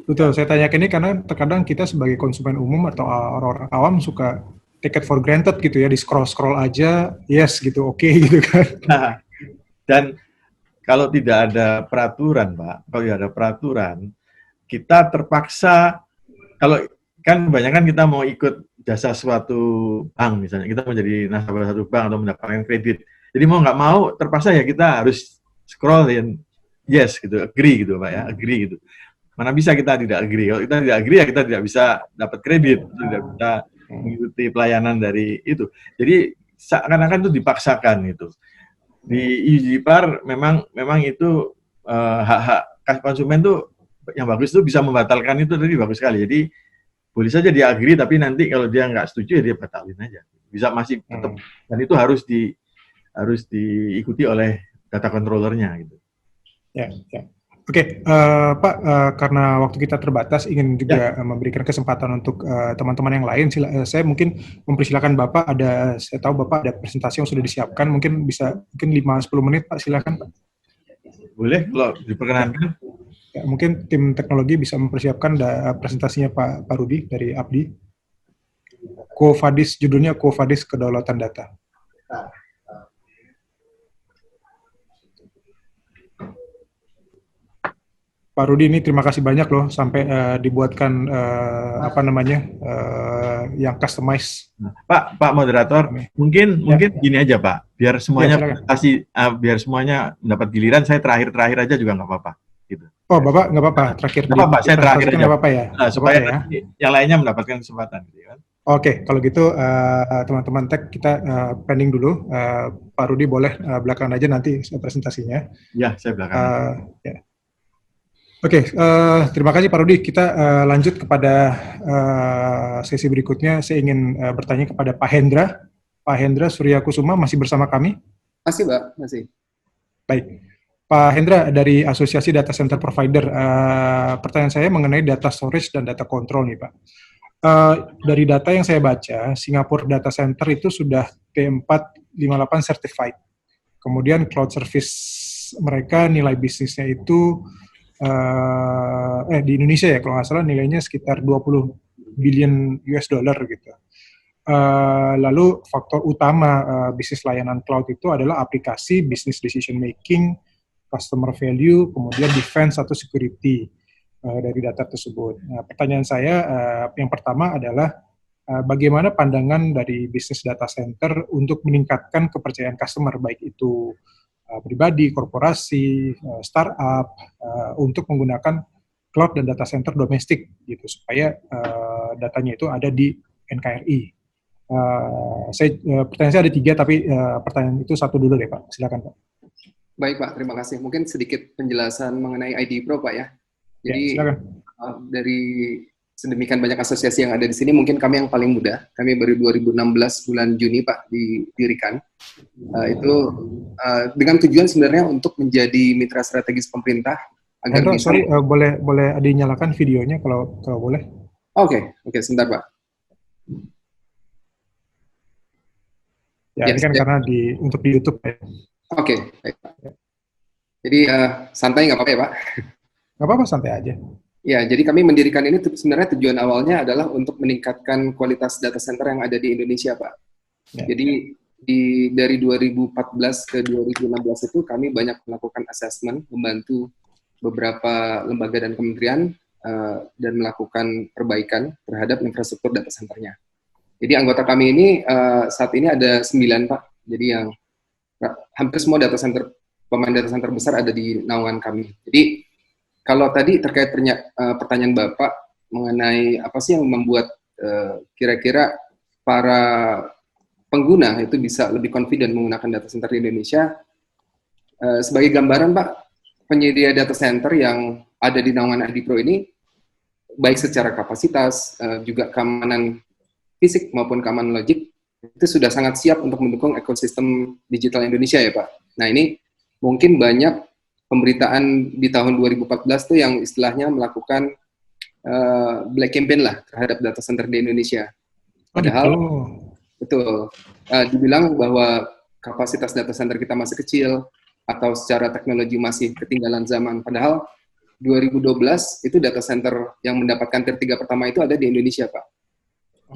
Betul, saya tanya ini karena terkadang kita sebagai konsumen umum atau orang-orang awam suka take it for granted gitu ya, di scroll aja, yes gitu, oke gitu kan. Nah, dan kalau tidak ada peraturan Pak, kalau tidak ada peraturan, kita terpaksa, kalau kan kebanyakan kita mau ikut jasa suatu bank misalnya, kita mau jadi nasabah satu bank atau mendapatkan kredit. Jadi mau nggak mau terpaksa ya kita harus scroll dan yes gitu, agree gitu Pak ya, agree gitu. Mana bisa kita tidak agree? Kalau kita tidak agree ya kita tidak bisa dapat kredit, tidak bisa mengikuti pelayanan dari itu. Jadi seakan-akan itu dipaksakan itu. Di GDPR memang itu hak-hak konsumen tuh yang bagus itu bisa membatalkan itu, tadi bagus sekali. Jadi boleh saja dia agree, tapi nanti kalau dia nggak setuju ya dia batalin aja. Bisa masih tetap, dan itu harus diikuti oleh data controllernya gitu. Ya. Oke, Pak, karena waktu kita terbatas, ingin juga memberikan kesempatan untuk teman-teman yang lain. Saya mungkin mempersilakan Bapak, saya tahu Bapak ada presentasi yang sudah disiapkan, mungkin 5-10 menit Pak, silakan Pak. Boleh, kalau diperkenankan. Ya, mungkin tim teknologi bisa mempersiapkan presentasinya Pak Rudi dari Abdi. Quo Vadis, judulnya Quo Vadis Kedaulatan Data. Pak Rudi, ini terima kasih banyak loh sampai dibuatkan yang customize. Pak moderator, mungkin gini aja Pak, biar semuanya biar semuanya mendapat giliran, saya terakhir aja juga nggak apa-apa. Gitu. Oh, Bapak nggak apa-apa, terakhir. Nggak apa-apa, saya terakhir aja. Nggak apa-apa ya? Supaya yang lainnya mendapatkan kesempatan. Gitu, kan? Oke, kalau gitu teman-teman tech kita pending dulu. Pak Rudi boleh belakangan aja nanti presentasinya. Ya, saya belakangan. Oke, terima kasih Pak Rudi. Kita lanjut kepada sesi berikutnya. Saya ingin bertanya kepada Pak Hendra. Pak Hendra Surya Kusuma masih bersama kami? Masih, Pak. Masih. Baik. Pak Hendra dari Asosiasi Data Center Provider, pertanyaan saya mengenai data storage dan data control nih Pak. Dari data yang saya baca, Singapore Data Center itu sudah T458 certified. Kemudian cloud service mereka nilai bisnisnya itu di Indonesia ya kalau nggak salah nilainya sekitar 20 billion US dollar gitu. Lalu faktor utama bisnis layanan cloud itu adalah aplikasi, business decision making, customer value, kemudian defense atau security dari data tersebut. Nah, pertanyaan saya yang pertama adalah bagaimana pandangan dari bisnis data center untuk meningkatkan kepercayaan customer, baik itu pribadi, korporasi, startup, untuk menggunakan cloud dan data center domestik gitu supaya datanya itu ada di NKRI. Pertanyaan saya ada 3, tapi pertanyaan itu 1 dulu deh Pak. Silakan Pak. Baik Pak, terima kasih. Mungkin sedikit penjelasan mengenai ID Pro Pak ya. Jadi dari sedemikian banyak asosiasi yang ada di sini, mungkin kami yang paling muda. Kami baru 2016 bulan Juni Pak didirikan. Itu dengan tujuan sebenarnya untuk menjadi mitra strategis pemerintah. Agar bisa, boleh dinyalakan videonya kalau boleh. Oke, sebentar Pak. Ya, ini kan karena untuk di YouTube ya. Oke, baik Pak. Jadi santai nggak apa-apa ya Pak? Nggak apa-apa, santai aja. Ya, jadi kami mendirikan ini sebenarnya tujuan awalnya adalah untuk meningkatkan kualitas data center yang ada di Indonesia Pak. Ya. Jadi dari 2014 ke 2016 itu kami banyak melakukan assessment, membantu beberapa lembaga dan kementerian dan melakukan perbaikan terhadap infrastruktur data centernya. Jadi anggota kami ini saat ini ada 9 Pak. Jadi yang hampir semua pemain data center besar ada di naungan kami. Jadi kalau tadi terkait pertanyaan Bapak mengenai apa sih yang membuat kira-kira para pengguna itu bisa lebih confident menggunakan data center di Indonesia, sebagai gambaran Pak, penyedia data center yang ada di naungan ID Pro ini, baik secara kapasitas, juga keamanan fisik maupun keamanan logik, itu sudah sangat siap untuk mendukung ekosistem digital Indonesia ya Pak. Nah ini mungkin banyak pemberitaan di tahun 2014 tuh yang istilahnya melakukan black campaign lah terhadap data center di Indonesia. Padahal betul, dibilang bahwa kapasitas data center kita masih kecil atau secara teknologi masih ketinggalan zaman. Padahal 2012 itu data center yang mendapatkan tier 3 pertama itu ada di Indonesia Pak.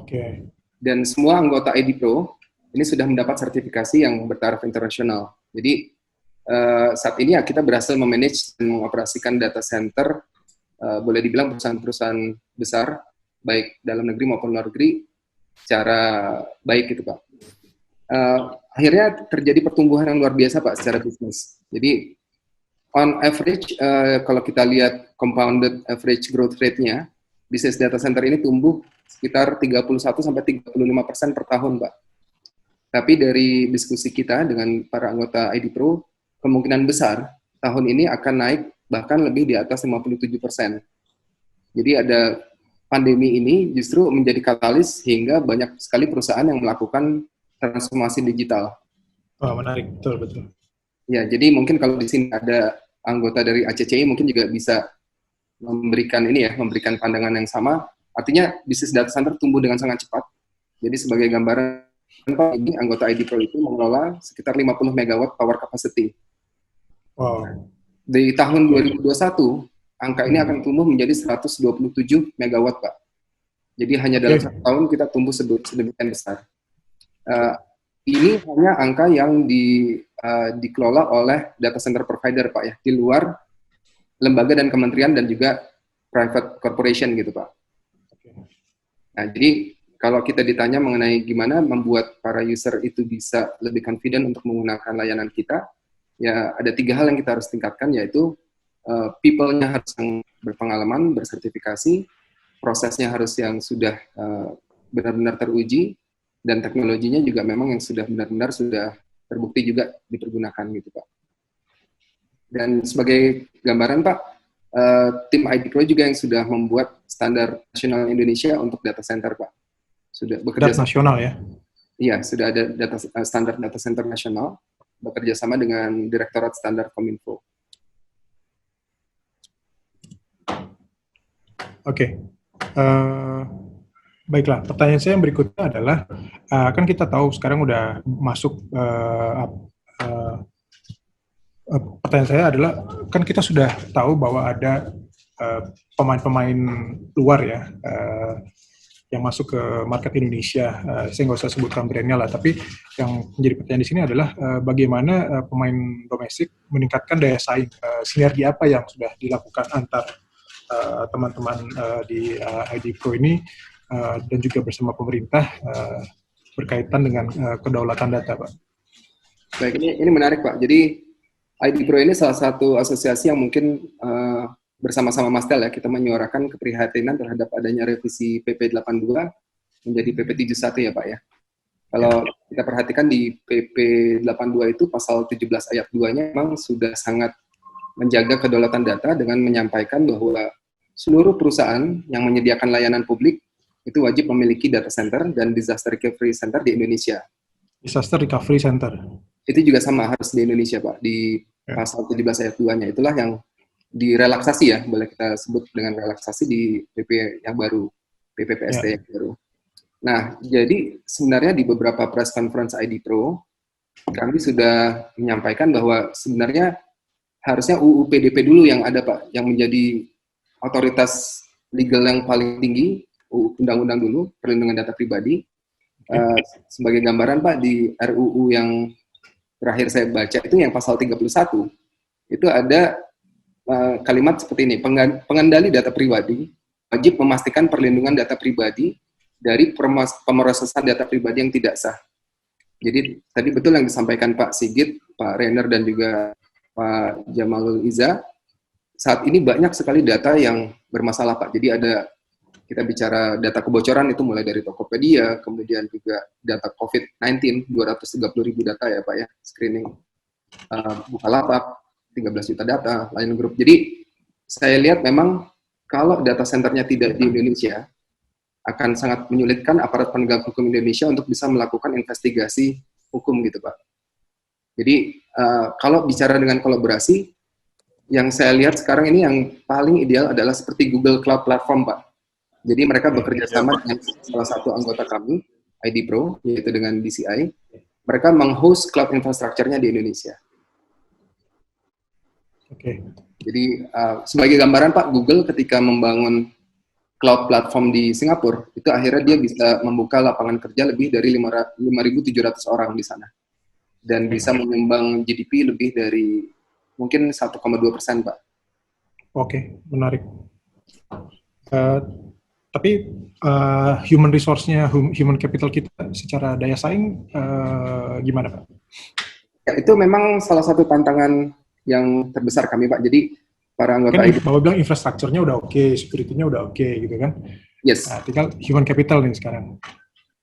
Oke. Dan semua anggota ID Pro ini sudah mendapat sertifikasi yang bertaraf internasional. Jadi saat ini ya kita berhasil memanage dan mengoperasikan data center, boleh dibilang perusahaan-perusahaan besar, baik dalam negeri maupun luar negeri, secara baik gitu Pak. Akhirnya terjadi pertumbuhan yang luar biasa Pak secara bisnis. Jadi on average, kalau kita lihat compounded average growth rate-nya, bisnis data center ini tumbuh sekitar 31-35% per tahun, Pak. Tapi dari diskusi kita dengan para anggota ID Pro, kemungkinan besar tahun ini akan naik bahkan lebih di atas 57%. Jadi ada pandemi ini justru menjadi katalis hingga banyak sekali perusahaan yang melakukan transformasi digital. Wah, menarik, betul. Ya, jadi mungkin kalau di sini ada anggota dari ACCI mungkin juga bisa memberikan pandangan yang sama. Artinya bisnis data center tumbuh dengan sangat cepat. Jadi sebagai gambaran, ini anggota ID Pro itu mengelola sekitar 50 MW power capacity. Wow. Di tahun 2021, angka ini akan tumbuh menjadi 127 MW, Pak. Jadi hanya dalam 1 tahun kita tumbuh sedemikian besar. Ini hanya angka yang dikelola oleh data center provider, Pak, ya, di luar lembaga dan kementerian dan juga private corporation gitu, Pak. Nah, jadi kalau kita ditanya mengenai gimana membuat para user itu bisa lebih confident untuk menggunakan layanan kita, ya ada 3 hal yang kita harus tingkatkan, yaitu people-nya harus yang berpengalaman, bersertifikasi, prosesnya harus yang sudah benar-benar teruji, dan teknologinya juga memang yang sudah benar-benar sudah terbukti juga dipergunakan gitu Pak. Dan sebagai gambaran Pak, tim ID Pro juga yang sudah membuat standar nasional Indonesia untuk data center Pak. Sudah bekerja nasional ya? Iya, sudah ada standar data center nasional, bekerja sama dengan Direktorat Standar Kominfo. Oke. Baiklah, pertanyaan saya yang berikutnya adalah, kan kita tahu sekarang udah masuk, pertanyaan saya adalah, kan kita sudah tahu bahwa ada pemain-pemain luar ya, yang masuk ke market Indonesia. Saya nggak usah sebutkan brandnya lah, tapi yang menjadi pertanyaan di sini adalah bagaimana pemain domestik meningkatkan daya saing, sinergi apa yang sudah dilakukan antar teman-teman di ID Pro ini dan juga bersama pemerintah berkaitan dengan kedaulatan data, Pak. Baik, ini menarik Pak. Jadi ID Pro ini salah satu asosiasi yang mungkin bersama-sama Mas Tel ya, kita menyuarakan keprihatinan terhadap adanya revisi PP 82 menjadi PP 71 ya Pak ya. Kalau kita perhatikan di PP 82 itu pasal 17 ayat 2-nya memang sudah sangat menjaga kedaulatan data dengan menyampaikan bahwa seluruh perusahaan yang menyediakan layanan publik itu wajib memiliki data center dan disaster recovery center di Indonesia. Disaster recovery center. Itu juga sama harus di Indonesia Pak, di pasal 17 ayat 2-nya. Itulah yang direlaksasi ya, boleh kita sebut dengan relaksasi di PP yang baru, PPPST yang baru. Nah, jadi sebenarnya di beberapa press conference ID Pro, kami sudah menyampaikan bahwa sebenarnya harusnya UU PDP dulu yang ada Pak, yang menjadi otoritas legal yang paling tinggi, undang-undang dulu, perlindungan data pribadi. Sebagai gambaran Pak, di RUU yang terakhir saya baca itu yang pasal 31, itu ada kalimat seperti ini, pengendali data pribadi wajib memastikan perlindungan data pribadi dari pemrosesan data pribadi yang tidak sah. Jadi tadi betul yang disampaikan Pak Sigit, Pak Renner, dan juga Pak Jamalul Iza, saat ini banyak sekali data yang bermasalah Pak. Jadi ada, kita bicara data kebocoran itu mulai dari Tokopedia, kemudian juga data COVID-19, 230.000 data ya Pak ya, screening, Bukalapak, 13 juta data, Lion Group. Jadi saya lihat memang kalau data centernya tidak di Indonesia, akan sangat menyulitkan aparat penegak hukum Indonesia untuk bisa melakukan investigasi hukum gitu Pak. Jadi kalau bicara dengan kolaborasi, yang saya lihat sekarang ini yang paling ideal adalah seperti Google Cloud Platform Pak. Jadi mereka bekerja sama dengan salah satu anggota kami, ID Pro, yaitu dengan DCI. Mereka meng-host cloud infrastructure-nya di Indonesia. Oke. Jadi sebagai gambaran Pak, Google ketika membangun cloud platform di Singapura, itu akhirnya dia bisa membuka lapangan kerja lebih dari 5.700 orang di sana. Dan bisa menyumbang GDP lebih dari mungkin 1,2% Pak. Oke, menarik. Tapi human resource-nya, human capital kita secara daya saing gimana Pak? Ya, itu memang salah satu tantangan yang terbesar kami Pak. Jadi para anggota kan Bapak bilang infrastrukturnya udah oke, security-nya udah oke gitu kan? Yes. Nah, tinggal human capital nih sekarang.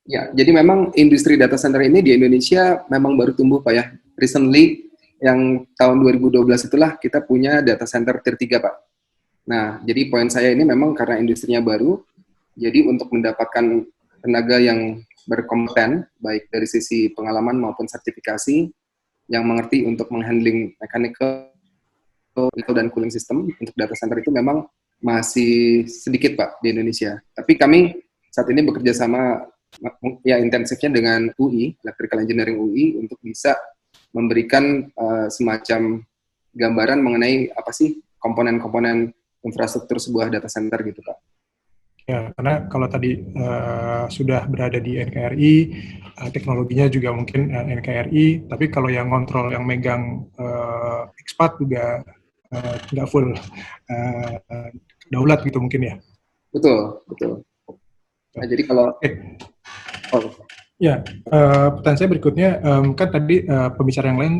Ya, jadi memang industri data center ini di Indonesia memang baru tumbuh Pak ya. Recently, yang tahun 2012 itulah kita punya data center tier 3 Pak. Nah, jadi poin saya ini memang karena industrinya baru, jadi untuk mendapatkan tenaga yang berkompeten, baik dari sisi pengalaman maupun sertifikasi, yang mengerti untuk menghandling mechanical dan cooling system untuk data center itu memang masih sedikit Pak di Indonesia. Tapi kami saat ini bekerja sama ya intensifnya dengan UI, Electrical Engineering UI, untuk bisa memberikan semacam gambaran mengenai apa sih komponen-komponen infrastruktur sebuah data center gitu Pak. Ya, karena kalau tadi sudah berada di NKRI, teknologinya juga mungkin NKRI, tapi kalau yang kontrol, yang megang expat juga nggak full daulat gitu mungkin ya. Betul, betul. Nah, jadi kalau ya, pertanyaan saya berikutnya, kan tadi pembicara yang lain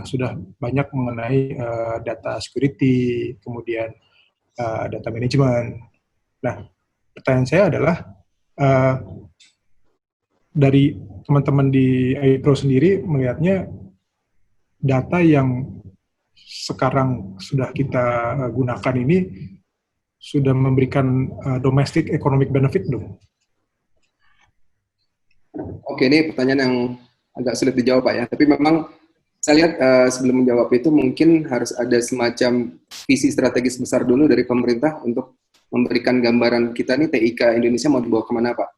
sudah banyak mengenai data security, kemudian data management. Nah, pertanyaan saya adalah dari teman-teman di iPro sendiri melihatnya data yang sekarang sudah kita gunakan ini sudah memberikan domestic economic benefit belum? Oke, ini pertanyaan yang agak sulit dijawab Pak ya. Tapi memang saya lihat sebelum menjawab itu mungkin harus ada semacam visi strategis besar dulu dari pemerintah untuk memberikan gambaran kita nih TIK Indonesia mau dibawa kemana Pak.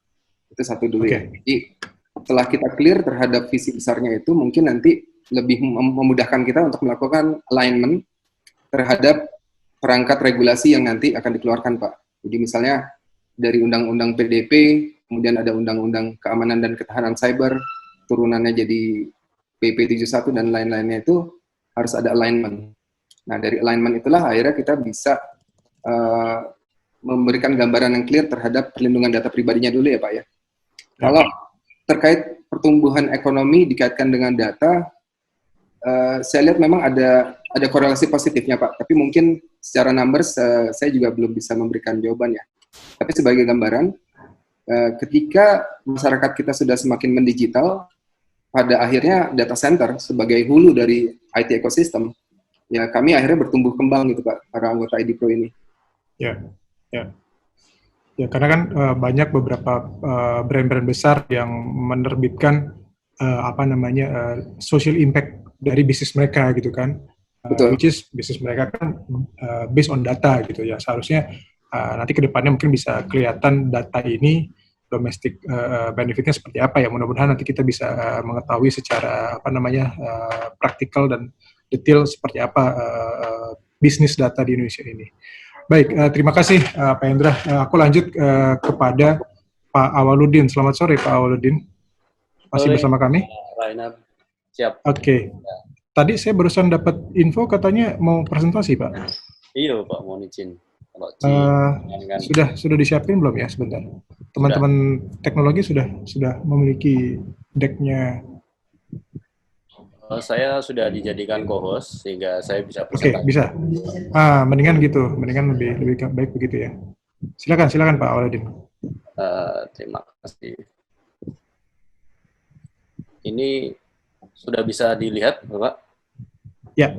Itu satu dulu ya. Jadi setelah kita clear terhadap visi besarnya itu, mungkin nanti lebih memudahkan kita untuk melakukan alignment terhadap perangkat regulasi yang nanti akan dikeluarkan Pak. Jadi misalnya dari Undang-Undang PDP, kemudian ada Undang-Undang Keamanan dan Ketahanan Cyber, turunannya jadi PP 71 dan lain-lainnya, itu harus ada alignment. Nah, dari alignment itulah akhirnya kita bisa memberikan gambaran yang clear terhadap perlindungan data pribadinya dulu ya Pak ya. Kalau terkait pertumbuhan ekonomi dikaitkan dengan data, saya lihat memang ada korelasi positifnya Pak, tapi mungkin secara numbers saya juga belum bisa memberikan jawaban ya. Tapi sebagai gambaran, ketika masyarakat kita sudah semakin mendigital, pada akhirnya data center sebagai hulu dari IT ecosystem, ya kami akhirnya bertumbuh kembang gitu Pak, para anggota ID Pro ini. Ya, ya. Ya, karena kan banyak beberapa brand-brand besar yang menerbitkan social impact dari bisnis mereka gitu kan. Which is bisnis mereka kan based on data gitu ya. Seharusnya nanti ke depannya mungkin bisa kelihatan data ini domestic benefitnya seperti apa ya. Mudah-mudahan nanti kita bisa mengetahui secara praktikal dan detail seperti apa bisnis data di Indonesia ini. Baik, terima kasih Pak Hendra. Aku lanjut kepada Pak Awaludin. Selamat sore Pak Awaludin. Masih bersama kami? Rainer, siap. Oke. Tadi saya barusan dapat info katanya mau presentasi Pak. Iya Pak, mohon izin. Sudah disiapin belum ya sebentar? Teman-teman teknologi sudah memiliki deck-nya. Saya sudah dijadikan co-host sehingga saya bisa presentasi. Oke, bisa. Mendingan gitu, mendingan lebih baik begitu ya. Silakan Pak Awaludin. Terima kasih. Ini sudah bisa dilihat, Bapak? Ya,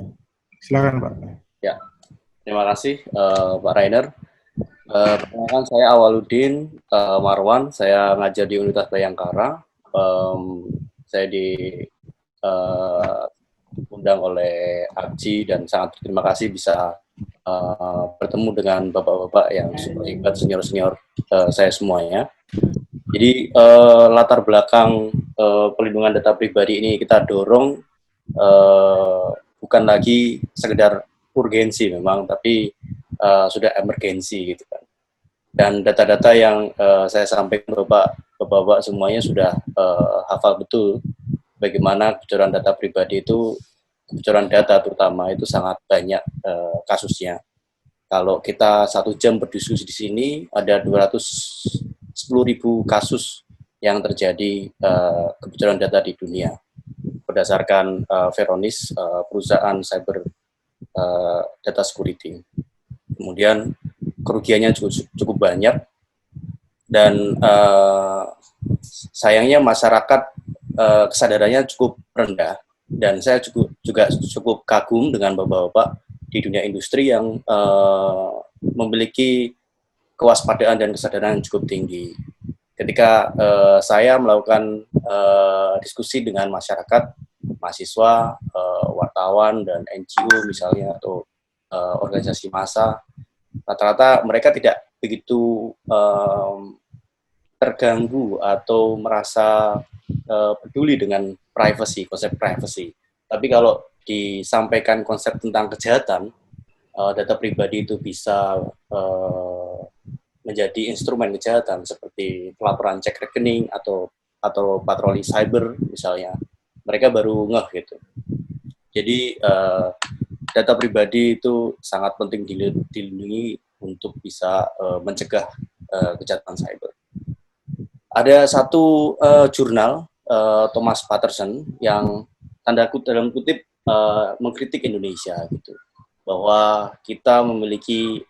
Silakan Pak. Ya, terima kasih Pak Rainer. Perkenalkan saya Awaludin Marwan, saya ngajar di Universitas Bayangkara. Saya diundang oleh Abji dan sangat berterima kasih bisa bertemu dengan bapak-bapak yang super hebat, senior-senior saya semuanya. Jadi latar belakang pelindungan data pribadi ini kita dorong bukan lagi sekedar urgensi memang, tapi sudah emergensi gitu kan. Dan data-data yang saya sampaikan bapak-bapak semuanya sudah hafal betul bagaimana kebocoran data pribadi itu, kebocoran data terutama itu sangat banyak kasusnya. Kalau kita 1 jam berdiskusi di sini, ada 210.000 kasus yang terjadi kebocoran data di dunia berdasarkan Veronis, perusahaan cyber data security. Kemudian kerugiannya cukup banyak dan sayangnya masyarakat kesadarannya cukup rendah, dan saya juga cukup kagum dengan bapak-bapak di dunia industri yang memiliki kewaspadaan dan kesadaran yang cukup tinggi. Ketika saya melakukan diskusi dengan masyarakat, mahasiswa, wartawan, dan NGO misalnya, atau organisasi massa, rata-rata mereka tidak begitu terganggu atau merasa peduli dengan privacy, konsep privacy. Tapi kalau disampaikan konsep tentang kejahatan, data pribadi itu bisa menjadi instrumen kejahatan seperti pelaporan cek rekening atau patroli cyber misalnya, mereka baru ngeh gitu. Jadi data pribadi itu sangat penting dilindungi untuk bisa mencegah kejahatan cyber. Ada satu jurnal Thomas Patterson yang dalam kutip mengkritik Indonesia gitu, bahwa kita memiliki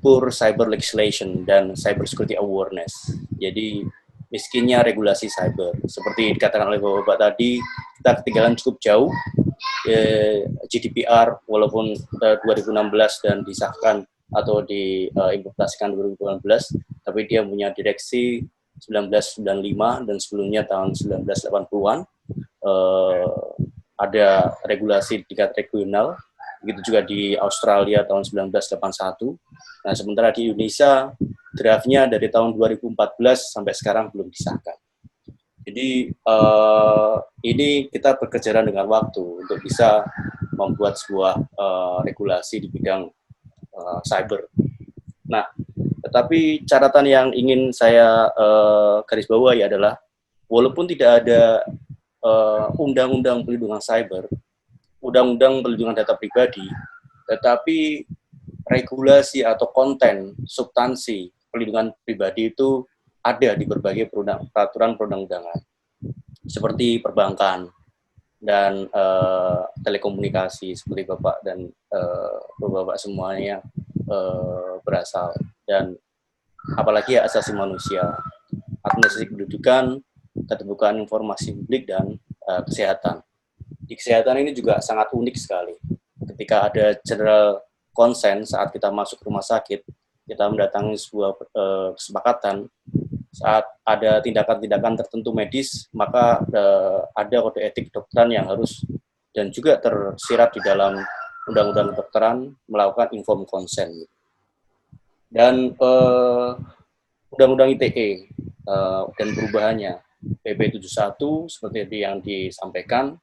poor cyber legislation dan cyber security awareness. Jadi miskinnya regulasi cyber. Seperti dikatakan oleh Bapak tadi, kita ketinggalan cukup jauh. GDPR walaupun 2016 dan disahkan atau diimplementasikan 2018, tapi dia punya direksi 1995 dan sebelumnya tahun 1980-an. Ada regulasi di tingkat regional, begitu juga di Australia tahun 1981. Nah, sementara di Indonesia draftnya dari tahun 2014 sampai sekarang belum disahkan. Jadi ini kita berkejaran dengan waktu untuk bisa membuat sebuah regulasi di bidang cyber. Nah, tetapi catatan yang ingin saya garis bawahi adalah walaupun tidak ada undang-undang perlindungan cyber, undang-undang perlindungan data pribadi, tetapi regulasi atau konten, substansi perlindungan pribadi itu ada di berbagai peraturan perundang-undangan, seperti perbankan dan telekomunikasi, seperti Bapak dan Bapak semuanya berasal, dan apalagi hak asasi manusia, administrasi kependudukan, keterbukaan informasi publik, dan kesehatan. Di kesehatan ini juga sangat unik sekali. Ketika ada general consent saat kita masuk rumah sakit, kita mendatangi sebuah kesepakatan, saat ada tindakan-tindakan tertentu medis, maka ada kode etik kedokteran yang harus dan juga tersirat di dalam undang-undang kedokteran melakukan informed consent. Dan undang-undang ITE dan perubahannya, PP 71 seperti yang disampaikan,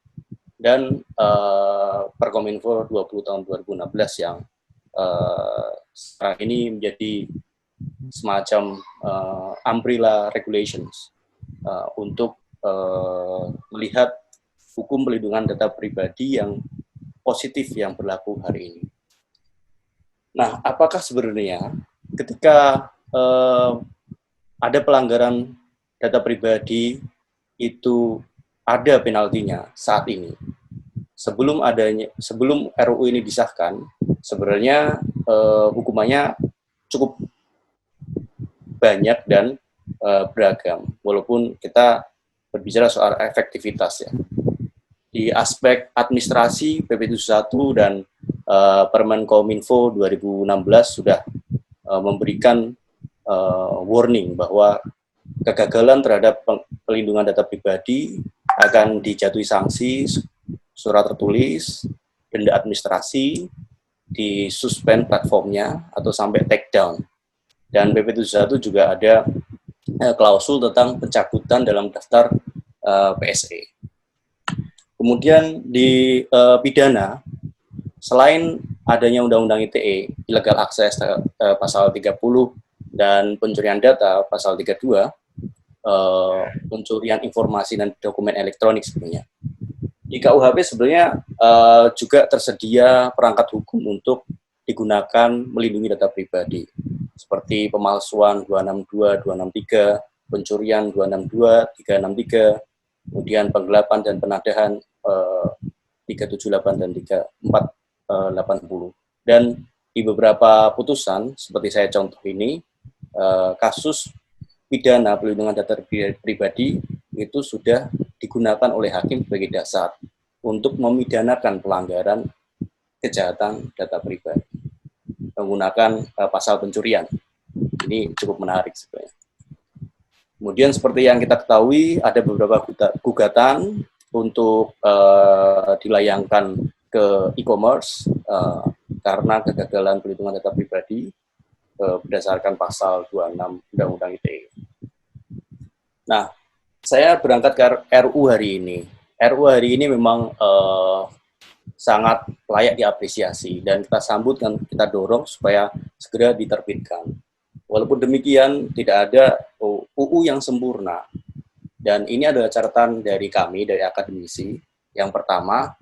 dan Perkominfo 20 tahun 2016 yang sekarang ini menjadi semacam umbrella regulations untuk melihat hukum pelindungan data pribadi yang positif yang berlaku hari ini. Nah, apakah sebenarnya ketika ada pelanggaran data pribadi itu ada penaltinya saat ini? Sebelum RUU ini disahkan, sebenarnya hukumannya cukup banyak dan beragam, walaupun kita berbicara soal efektivitas ya. di aspek administrasi PP 71 dan Permenkominfo 2016 sudah memberikan warning bahwa kegagalan terhadap pelindungan data pribadi akan dijatuhi sanksi, surat tertulis, denda administrasi, disuspend platformnya atau sampai take down. Dan PP 71 juga ada klausul tentang pencabutan dalam daftar PSE. Kemudian di pidana, selain adanya Undang-Undang ITE, illegal access pasal 30 dan pencurian data pasal 32, pencurian informasi dan dokumen elektronik sebenarnya. Di KUHP sebenarnya juga tersedia perangkat hukum untuk digunakan melindungi data pribadi, seperti pemalsuan 262, 263, pencurian 262, 363, kemudian penggelapan dan penadahan 378 dan 3480. Dan di beberapa putusan, seperti saya contoh ini, kasus pidana pelindungan data pribadi itu sudah digunakan oleh hakim sebagai dasar untuk memidanakan pelanggaran kejahatan data pribadi menggunakan pasal pencurian. Ini cukup menarik sebenarnya. Kemudian seperti yang kita ketahui, ada beberapa gugatan untuk dilayangkan ke e-commerce karena kegagalan pelindungan data pribadi berdasarkan pasal 26 Undang-Undang ITE. Nah, saya berangkat ke RU hari ini. RU hari ini memang sangat layak diapresiasi dan kita sambut dan kita dorong supaya segera diterbitkan. Walaupun demikian, tidak ada UU yang sempurna. Dan ini adalah catatan dari kami, dari akademisi. Yang pertama,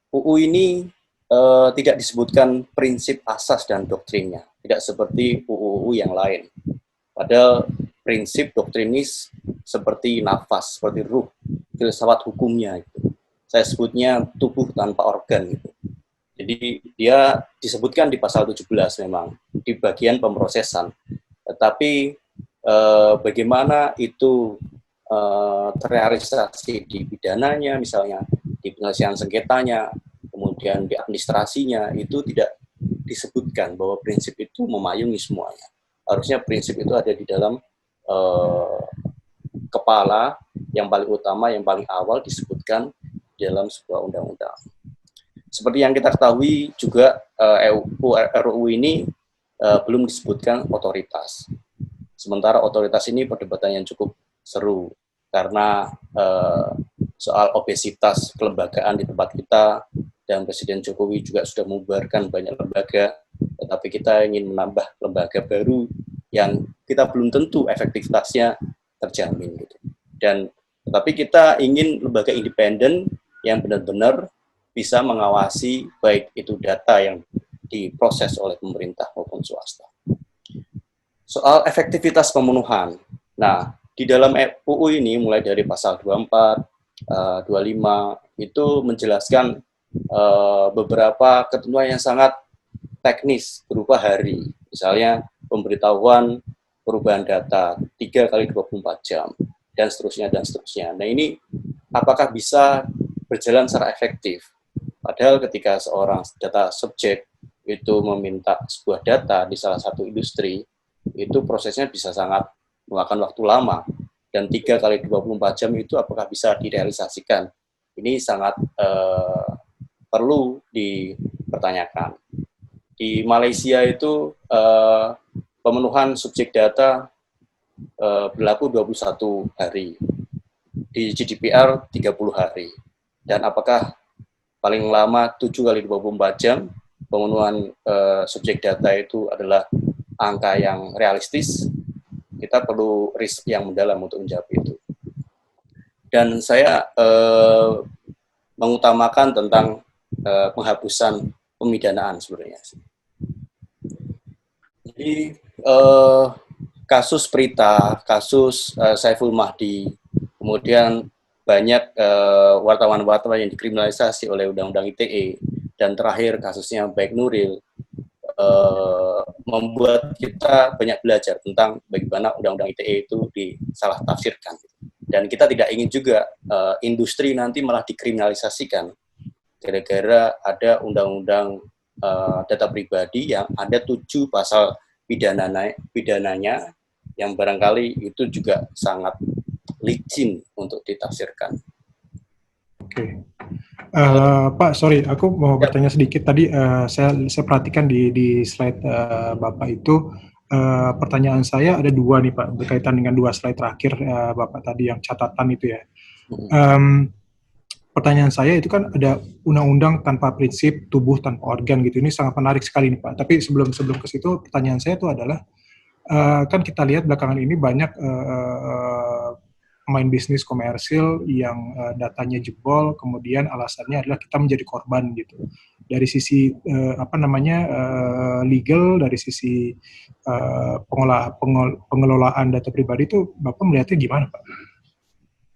UU ini tidak disebutkan prinsip asas dan doktrinnya. Tidak seperti UU yang lain. Padahal prinsip doktrinis seperti nafas, seperti ruh, filsafat hukumnya itu. Saya sebutnya tubuh tanpa organ gitu. Jadi dia disebutkan di pasal 17 memang di bagian pemrosesan. Tetapi bagaimana itu terrealisasi di pidananya misalnya, di penyelesaian sengketanya, kemudian di administrasinya itu tidak disebutkan bahwa prinsip itu memayungi semuanya. Harusnya prinsip itu ada di dalam kepala yang paling utama, yang paling awal disebutkan dalam sebuah undang-undang. Seperti yang kita ketahui juga RUU ini belum disebutkan otoritas. Sementara otoritas ini perdebatan yang cukup seru karena soal obesitas kelembagaan di tempat kita dan Presiden Jokowi juga sudah membubarkan banyak lembaga, tetapi kita ingin menambah lembaga baru yang kita belum tentu efektivitasnya terjamin gitu. Dan tetapi kita ingin lembaga independen yang benar-benar bisa mengawasi baik itu data yang diproses oleh pemerintah maupun swasta. Soal efektivitas pemenuhan. Nah, di dalam UU ini mulai dari pasal 24, 25 itu menjelaskan beberapa ketentuan yang sangat teknis berupa hari. Misalnya pemberitahuan perubahan data 3 kali 24 jam dan seterusnya dan seterusnya. Nah, ini apakah bisa berjalan secara efektif? Padahal ketika seorang data subjek itu meminta sebuah data di salah satu industri, itu prosesnya bisa sangat memakan waktu lama. Dan 3 kali 24 jam itu apakah bisa direalisasikan? Ini sangat perlu dipertanyakan. Di Malaysia itu pemenuhan subjek data berlaku 21 hari. Di GDPR 30 hari. Dan apakah paling lama 7 kali 24 jam pemenuhan subjek data itu adalah angka yang realistis? Kita perlu risk yang mendalam untuk menjawab itu. Dan saya mengutamakan tentang penghapusan pemidanaan sebenarnya. Jadi kasus Prita, kasus Saiful Mahdi, kemudian banyak wartawan-wartawan yang dikriminalisasi oleh Undang-Undang ITE, dan terakhir kasusnya Baik Nuril, membuat kita banyak belajar tentang bagaimana Undang-Undang ITE itu disalah tafsirkan. Dan kita tidak ingin juga industri nanti malah dikriminalisasikan gara-gara ada undang-undang data pribadi yang ada 7 pasal pidananya yang barangkali itu juga sangat licin untuk ditafsirkan. Oke. Pak, sorry, aku mau bertanya sedikit. Tadi saya perhatikan di slide Bapak itu, pertanyaan saya ada 2 nih Pak, berkaitan dengan 2 slide terakhir Bapak tadi yang catatan itu ya. Pertanyaan saya itu kan ada undang-undang tanpa prinsip, tubuh tanpa organ gitu. Ini sangat menarik sekali nih Pak. Tapi sebelum ke situ, pertanyaan saya itu adalah, kan kita lihat belakangan ini banyak pemain bisnis komersil yang datanya jebol, kemudian alasannya adalah kita menjadi korban gitu. Dari sisi legal, dari sisi pengelolaan data pribadi itu Bapak melihatnya gimana Pak?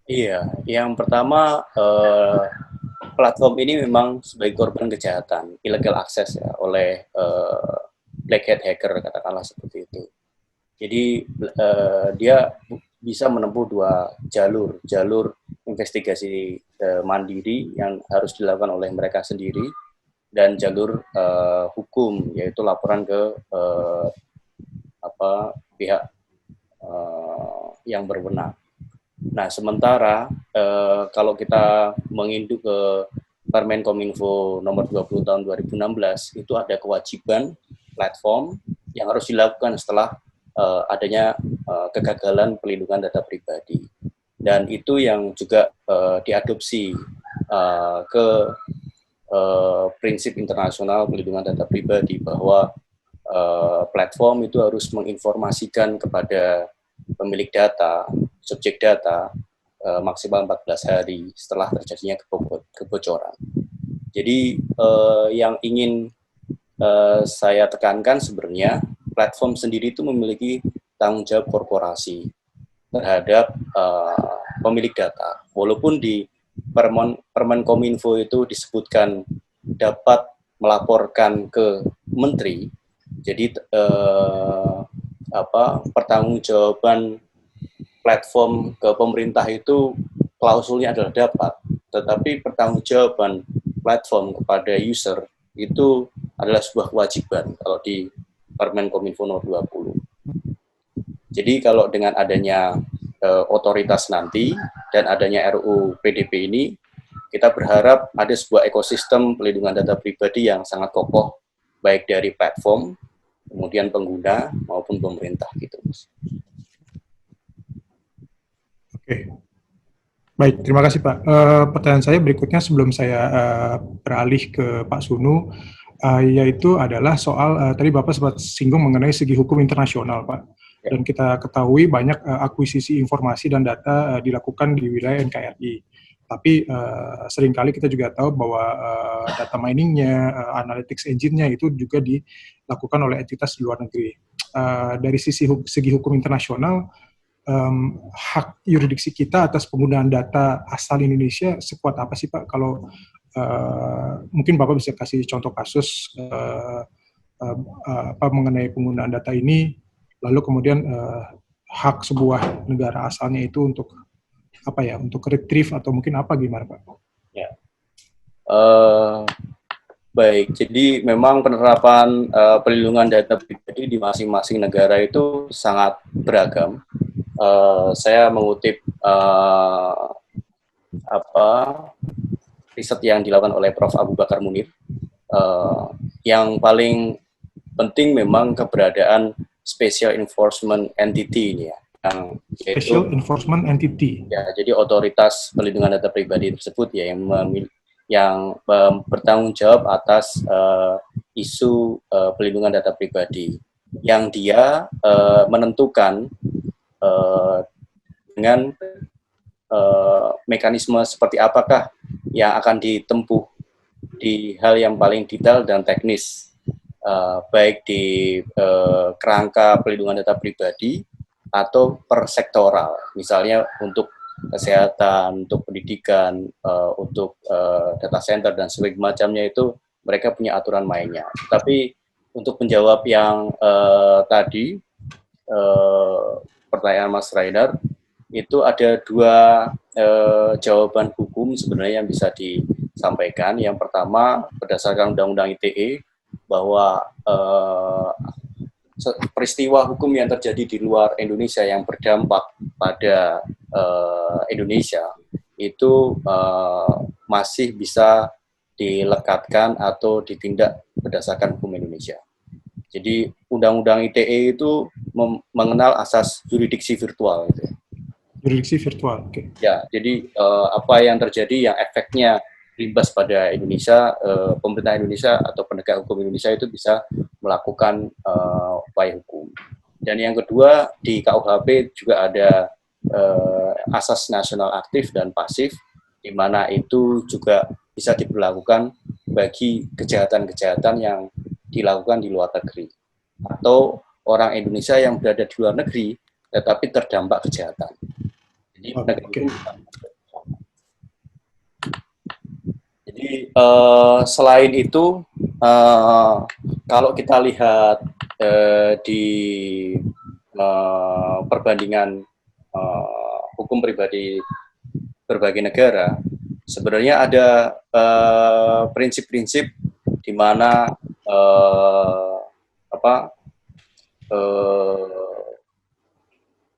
Iya, yang pertama platform ini memang sebagai korban kejahatan, illegal access ya oleh black hat hacker katakanlah seperti itu. Jadi dia bisa menempuh 2 jalur investigasi mandiri yang harus dilakukan oleh mereka sendiri dan jalur hukum yaitu laporan ke pihak yang berwenang. Nah, sementara kalau kita menginduk ke Permen Kominfo nomor 20 tahun 2016 itu ada kewajiban platform yang harus dilakukan setelah adanya kegagalan pelindungan data pribadi. Dan itu yang juga diadopsi ke prinsip internasional pelindungan data pribadi bahwa platform itu harus menginformasikan kepada pemilik data, subjek data maksimal 14 hari setelah terjadinya kebocoran. Jadi yang ingin saya tekankan sebenarnya platform sendiri itu memiliki tanggung jawab korporasi terhadap pemilik data. Walaupun di Permen Kominfo itu disebutkan dapat melaporkan ke menteri, jadi pertanggungjawaban platform ke pemerintah itu klausulnya adalah dapat, tetapi pertanggungjawaban platform kepada user itu adalah sebuah kewajiban kalau di Permen Kominfo nomor 20. Jadi kalau dengan adanya otoritas nanti dan adanya RUU PDP ini, kita berharap ada sebuah ekosistem pelindungan data pribadi yang sangat kokoh, baik dari platform, kemudian pengguna maupun pemerintah gitu. Oke, baik, terima kasih Pak. Pertanyaan saya berikutnya sebelum saya beralih ke Pak Sunu, yaitu adalah soal tadi Bapak sempat singgung mengenai segi hukum internasional Pak. Dan kita ketahui banyak akuisisi informasi dan data dilakukan di wilayah NKRI. Tapi seringkali kita juga tahu bahwa data miningnya, analytics engine-nya itu juga dilakukan oleh entitas di luar negeri. Dari segi hukum internasional, hak yurisdiksi kita atas penggunaan data asal Indonesia sekuat apa sih Pak? Kalau mungkin Bapak bisa kasih contoh kasus mengenai penggunaan data ini, lalu kemudian hak sebuah negara asalnya itu untuk untuk retrieve atau mungkin gimana Pak? Ya. Baik, jadi memang penerapan perlindungan data pribadi di masing-masing negara itu sangat beragam. Saya mengutip riset yang dilakukan oleh Prof. Abu Bakar Munir. Yang paling penting memang keberadaan Special Enforcement Entity ini ya. Special Enforcement Entity. Ya, jadi otoritas perlindungan data pribadi tersebut ya yang bertanggung jawab atas isu perlindungan data pribadi, yang dia menentukan dengan mekanisme seperti apakah yang akan ditempuh di hal yang paling detail dan teknis, baik di kerangka perlindungan data pribadi atau per sektoral, misalnya untuk kesehatan, untuk pendidikan, untuk data center dan sebagainya itu mereka punya aturan mainnya. Tapi untuk menjawab yang tadi pertanyaan Mas Rainer, itu ada dua jawaban hukum sebenarnya yang bisa disampaikan. Yang pertama, berdasarkan Undang-Undang ITE, bahwa peristiwa hukum yang terjadi di luar Indonesia yang berdampak pada Indonesia itu masih bisa dilekatkan atau ditindak berdasarkan hukum Indonesia. Jadi Undang-Undang ITE itu mengenal asas yurisdiksi virtual. Gitu. Yurisdiksi virtual, oke. Ya, jadi apa yang terjadi yang efeknya berimbas pada Indonesia, pemerintah Indonesia atau penegak hukum Indonesia itu bisa melakukan upaya hukum. Dan yang kedua, di KUHP juga ada asas nasional aktif dan pasif, di mana itu juga bisa diberlakukan bagi kejahatan-kejahatan yang dilakukan di luar negeri. Atau orang Indonesia yang berada di luar negeri, tetapi terdampak kejahatan. Jadi, Jadi selain itu, kalau kita lihat di perbandingan hukum pribadi berbagai negara, sebenarnya ada prinsip-prinsip di mana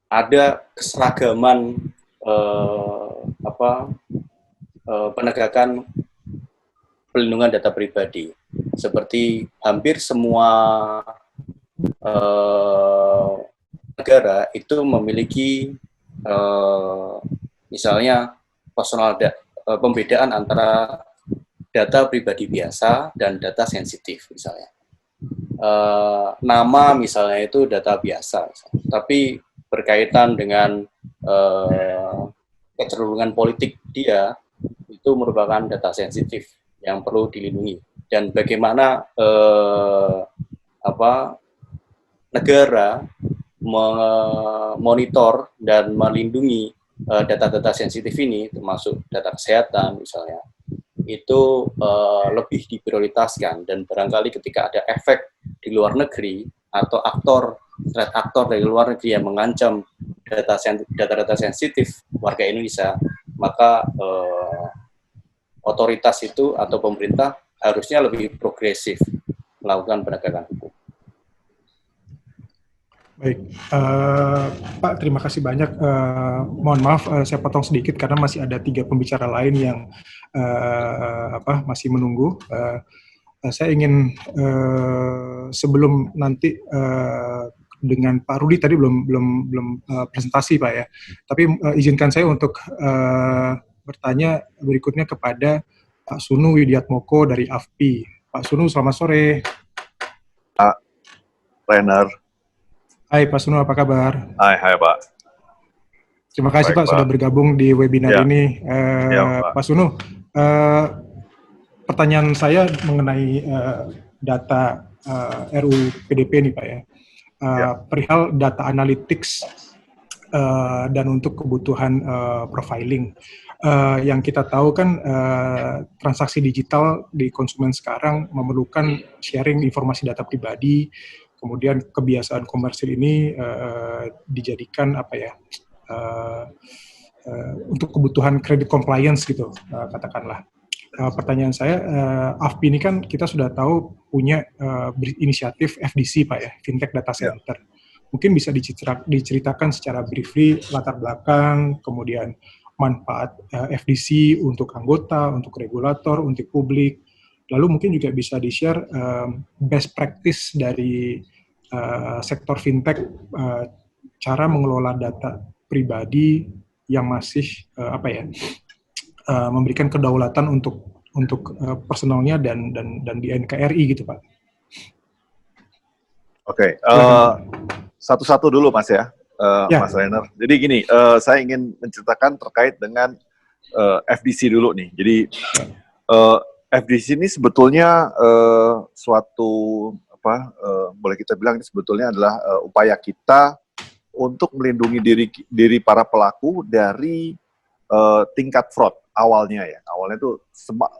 ada keseragaman penegakan pelindungan data pribadi. Seperti hampir semua negara itu memiliki misalnya pembedaan antara data pribadi biasa dan data sensitif misalnya. Nama misalnya itu data biasa, tapi berkaitan dengan kecenderungan politik dia itu merupakan data sensitif yang perlu dilindungi. Dan bagaimana negara memonitor dan melindungi data-data sensitif ini, termasuk data kesehatan misalnya, itu lebih diprioritaskan. Dan barangkali ketika ada efek di luar negeri atau threat aktor dari luar negeri yang mengancam data-data sensitif warga Indonesia, maka otoritas itu atau pemerintah harusnya lebih progresif melakukan penegakan hukum. Baik, Pak, terima kasih banyak. Mohon maaf, saya potong sedikit karena masih ada 3 pembicara lain yang masih menunggu. Saya ingin sebelum nanti dengan Pak Rudi tadi belum presentasi, Pak ya. Tapi izinkan saya untuk bertanya berikutnya kepada Pak Sunu Widiatmoko dari AFPI. Pak Sunu, selamat sore. Pak Renner. Hai Pak Sunu, apa kabar? Hai Pak. Terima kasih Pak sudah bergabung di webinar ini. Pak Sunu, pertanyaan saya mengenai data RUU PDP nih Pak ya. Perihal data analytics dan untuk kebutuhan profiling. Yang kita tahu kan transaksi digital di konsumen sekarang memerlukan sharing informasi data pribadi, kemudian kebiasaan komersil ini dijadikan untuk kebutuhan credit compliance gitu, katakanlah. Pertanyaan saya, AFPI ini kan kita sudah tahu punya inisiatif FDC Pak ya, Fintech Data Center. Mungkin bisa diceritakan secara briefly latar belakang, kemudian manfaat FDC untuk anggota, untuk regulator, untuk publik. Lalu mungkin juga bisa di-share best practice dari sektor fintech, cara mengelola data pribadi yang masih memberikan kedaulatan untuk personalnya dan di NKRI gitu Pak. Oke, satu-satu dulu Mas ya. Mas Renner. Jadi gini, saya ingin menceritakan terkait dengan FDC dulu nih. Jadi FDC ini sebetulnya suatu boleh kita bilang ini sebetulnya adalah upaya kita untuk melindungi diri para pelaku dari tingkat fraud awalnya ya. Awalnya itu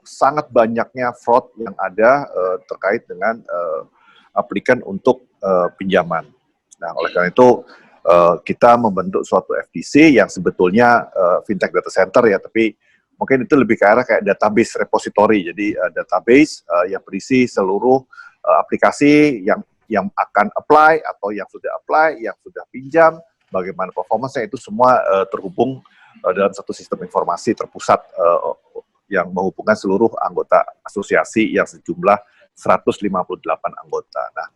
sangat banyaknya fraud yang ada terkait dengan aplikan untuk pinjaman. Nah, oleh karena itu kita membentuk suatu FDC yang sebetulnya fintech data center ya, tapi mungkin itu lebih ke arah kayak database repository. Jadi database yang berisi seluruh aplikasi yang akan apply atau yang sudah apply, yang sudah pinjam, bagaimana performance-nya, itu semua terhubung dalam satu sistem informasi terpusat yang menghubungkan seluruh anggota asosiasi yang sejumlah 158 anggota. Nah,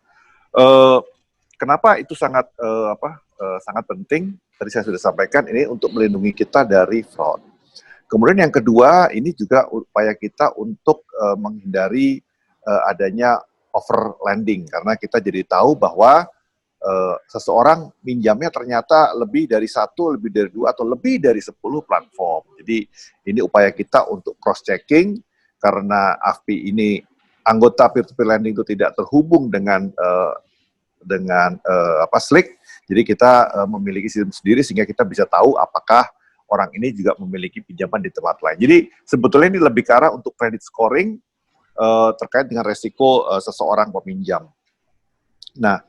kenapa itu sangat sangat penting? Tadi saya sudah sampaikan, ini untuk melindungi kita dari fraud. Kemudian yang kedua, ini juga upaya kita untuk menghindari adanya over lending, karena kita jadi tahu bahwa seseorang minjamnya ternyata lebih dari 1, lebih dari 2, atau lebih dari 10 platform. Jadi ini upaya kita untuk cross-checking, karena AFPI ini anggota peer-to-peer lending itu tidak terhubung dengan Slick. Jadi kita memiliki sistem sendiri sehingga kita bisa tahu apakah orang ini juga memiliki pinjaman di tempat lain. Jadi sebetulnya ini lebih ke arah untuk credit scoring terkait dengan resiko seseorang peminjam. Nah,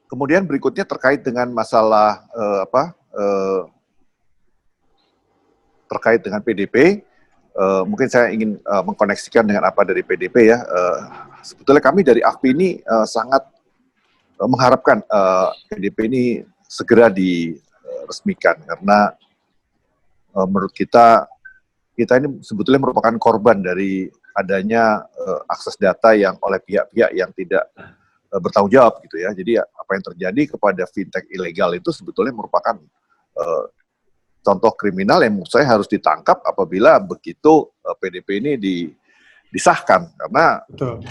kemudian berikutnya terkait dengan masalah terkait dengan PDP. Mungkin saya ingin mengkoneksikan dengan apa dari PDP ya. Sebetulnya kami dari AFPI ini sangat mengharapkan PDP ini segera diresmikan, karena menurut kita ini sebetulnya merupakan korban dari adanya akses data yang oleh pihak-pihak yang tidak bertanggung jawab gitu ya. Jadi apa yang terjadi kepada fintech ilegal itu sebetulnya merupakan contoh kriminal yang menurut saya harus ditangkap apabila begitu PDP ini disahkan, karena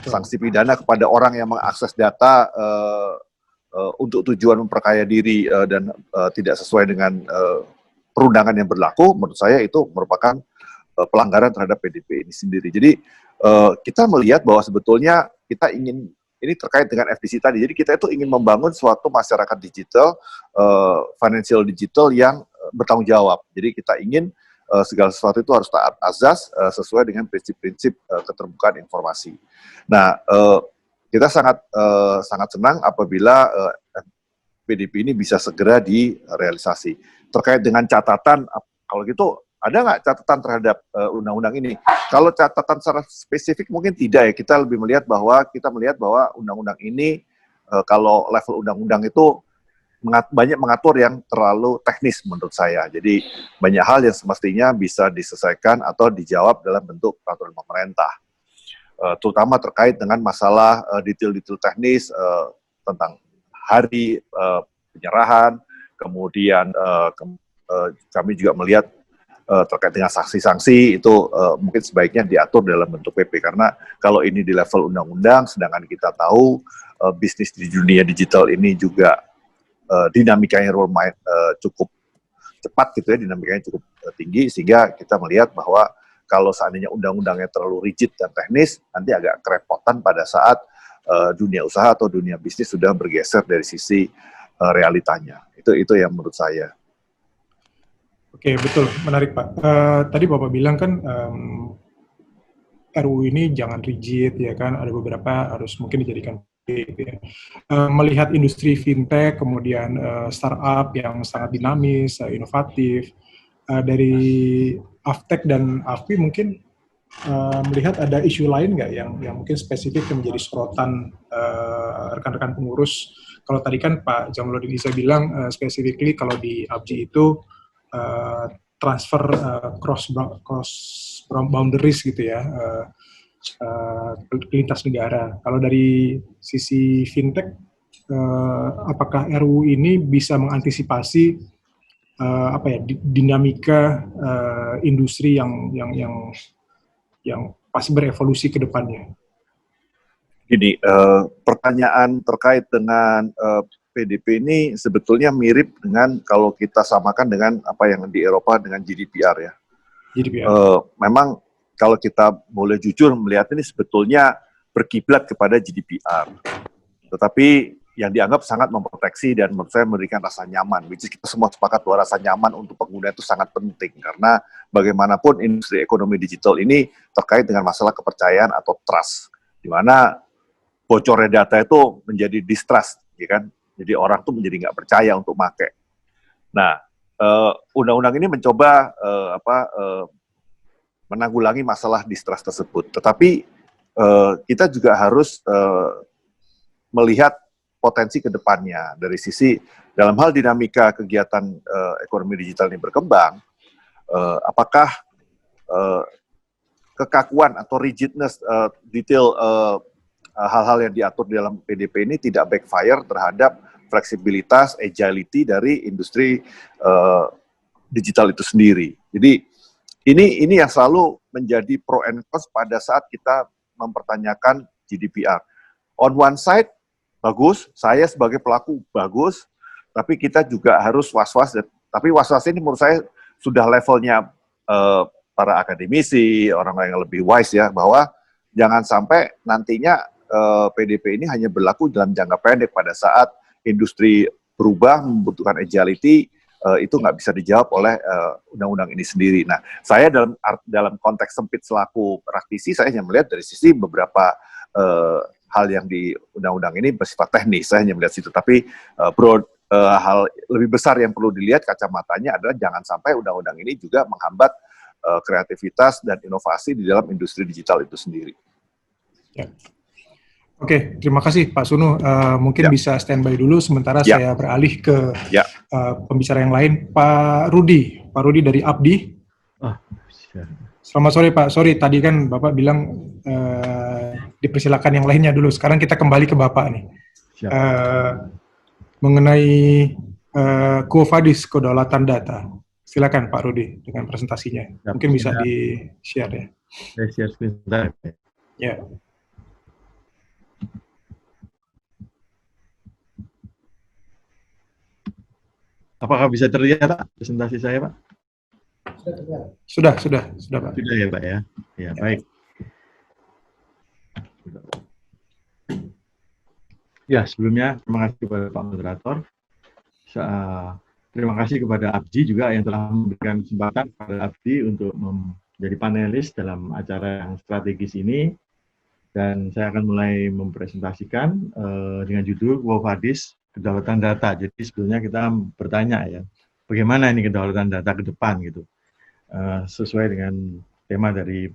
sanksi pidana kepada orang yang mengakses data untuk tujuan memperkaya diri dan tidak sesuai dengan perundangan yang berlaku, menurut saya itu merupakan pelanggaran terhadap PDP ini sendiri. Jadi kita melihat bahwa sebetulnya kita ingin, ini terkait dengan FDC tadi, jadi kita itu ingin membangun suatu masyarakat digital, financial digital yang bertanggung jawab. Jadi kita ingin segala sesuatu itu harus taat azas sesuai dengan prinsip-prinsip keterbukaan informasi. Nah, kita sangat senang apabila PDP ini bisa segera direalisasi. Terkait dengan catatan, kalau gitu ada nggak catatan terhadap undang-undang ini? Kalau catatan secara spesifik mungkin tidak ya. Kita lebih melihat bahwa undang-undang ini kalau level undang-undang itu banyak mengatur yang terlalu teknis menurut saya. Jadi banyak hal yang semestinya bisa diselesaikan atau dijawab dalam bentuk peraturan pemerintah. Terutama terkait dengan masalah detail-detail teknis tentang hari penyerahan, kemudian kami juga melihat terkait dengan sanksi-sanksi itu mungkin sebaiknya diatur dalam bentuk PP, karena kalau ini di level undang-undang, sedangkan kita tahu bisnis di dunia digital ini juga dinamikanya cukup cepat gitu ya, dinamikanya cukup tinggi, sehingga kita melihat bahwa kalau seandainya undang-undangnya terlalu rigid dan teknis, nanti agak kerepotan pada saat dunia usaha atau dunia bisnis sudah bergeser dari sisi realitanya. Itu yang menurut saya. Oke, betul, menarik Pak. Tadi Bapak bilang kan RUU ini jangan rigid ya kan, ada beberapa harus mungkin dijadikan gitu ya. Melihat industri fintech, kemudian startup yang sangat dinamis, inovatif, dari Avtech dan AFPI mungkin melihat ada isu lain nggak yang mungkin spesifik yang menjadi sorotan rekan-rekan pengurus. Kalau tadi kan Pak Jamuluddin Isa bilang specifically kalau di ABJI itu transfer cross boundaries gitu ya, lintas negara. Kalau dari sisi fintech, apakah RUU ini bisa mengantisipasi dinamika industri yang pasti berevolusi ke depannya? Gini, pertanyaan terkait dengan PDP ini sebetulnya mirip dengan kalau kita samakan dengan apa yang di Eropa dengan GDPR ya. GDPR. Memang kalau kita boleh jujur melihat ini sebetulnya berkiblat kepada GDPR. Tetapi yang dianggap sangat memproteksi dan menurut saya memberikan rasa nyaman. Which is kita semua sepakat bahwa rasa nyaman untuk pengguna itu sangat penting. Karena bagaimanapun industri ekonomi digital ini terkait dengan masalah kepercayaan atau trust. Di mana bocornya data itu menjadi distrust, ya kan? Jadi orang tuh menjadi nggak percaya untuk pakai. Nah, undang-undang ini mencoba menanggulangi masalah distrust tersebut. Tetapi kita juga harus melihat potensi ke depannya dari sisi dalam hal dinamika kegiatan ekonomi digital ini berkembang, apakah kekakuan atau rigidness detail hal-hal yang diatur di dalam PDP ini tidak backfire terhadap fleksibilitas, agility dari industri digital itu sendiri. Jadi ini yang selalu menjadi pro and cons pada saat kita mempertanyakan GDPR. On one side, bagus, saya sebagai pelaku bagus, tapi kita juga harus was-was. Tapi was-was ini menurut saya sudah levelnya para akademisi, orang-orang yang lebih wise ya, bahwa jangan sampai nantinya PDP ini hanya berlaku dalam jangka pendek pada saat industri berubah, membutuhkan agility, itu nggak bisa dijawab oleh undang-undang ini sendiri. Nah, saya dalam konteks sempit selaku praktisi, saya hanya melihat dari sisi beberapa hal yang di undang-undang ini bersifat teknis, saya hanya melihat situ. Tapi hal lebih besar yang perlu dilihat kacamatanya adalah jangan sampai undang-undang ini juga menghambat kreativitas dan inovasi di dalam industri digital itu sendiri. Ya. Oke, terima kasih Pak Sunu. Mungkin bisa standby dulu, sementara saya beralih ke pembicara yang lain. Pak Rudi dari Abdi. Selamat sore Pak. Sorry, tadi kan Bapak bilang dipersilakan yang lainnya dulu. Sekarang kita kembali ke Bapak nih. Mengenai Quo Vadis, kedaulatan data. Silakan Pak Rudi dengan presentasinya. Mungkin bisa di-share ya. Saya share sebentar. Ya. Apakah bisa terlihat Pak, presentasi saya Pak? Sudah Pak. Sudah ya Pak ya. Ya, baik. Ya, sebelumnya terima kasih kepada Pak Moderator. Terima kasih kepada Abji juga yang telah memberikan kesempatan kepada Abji untuk menjadi panelis dalam acara yang strategis ini. Dan saya akan mulai mempresentasikan dengan judul Quo Vadis, kedaulatan data. Jadi sebetulnya kita bertanya ya, bagaimana ini kedaulatan data ke depan gitu. Sesuai dengan tema dari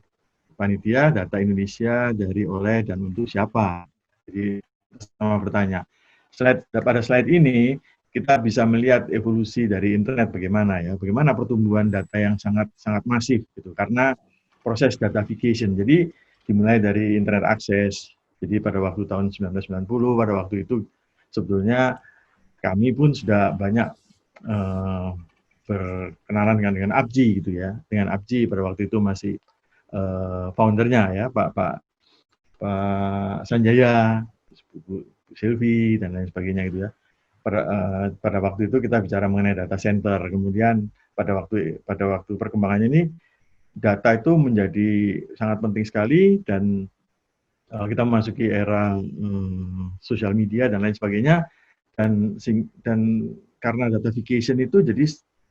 panitia, data Indonesia dari, oleh, dan untuk siapa. Jadi sama bertanya. Pada slide ini kita bisa melihat evolusi dari internet bagaimana ya, bagaimana pertumbuhan data yang sangat masif gitu, karena proses datafication. Jadi dimulai dari internet akses. Jadi pada waktu tahun 1990, pada waktu itu sebetulnya kami pun sudah banyak berkenalan dengan Abji gitu ya. Dengan Abji pada waktu itu masih foundernya ya, Pak Sanjaya, Bu Silvi dan lain sebagainya gitu ya. Pada waktu itu kita bicara mengenai data center. Kemudian pada waktu perkembangannya ini data itu menjadi sangat penting sekali dan kita memasuki era sosial media dan lain sebagainya dan karena datafication itu jadi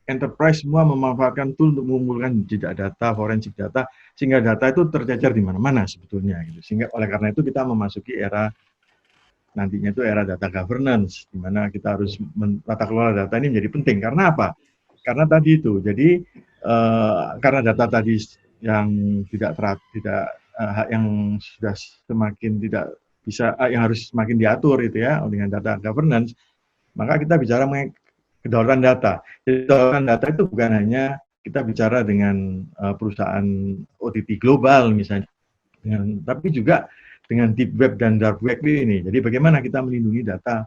enterprise semua memanfaatkan tool untuk mengumpulkan jejak data, forensik data, sehingga data itu tercecer di mana-mana sebetulnya gitu. Sehingga oleh karena itu kita memasuki era nantinya itu era data governance, di mana kita harus tata kelola data ini menjadi penting. Karena apa? Karena tadi itu, jadi karena data tadi yang yang sudah semakin tidak bisa, yang harus semakin diatur itu ya dengan data governance, maka kita bicara mengenai kedaulatan data. Jadi kedaulatan data itu bukan hanya kita bicara dengan perusahaan OTT global misalnya, tapi juga dengan deep web dan dark web ini. Jadi bagaimana kita melindungi data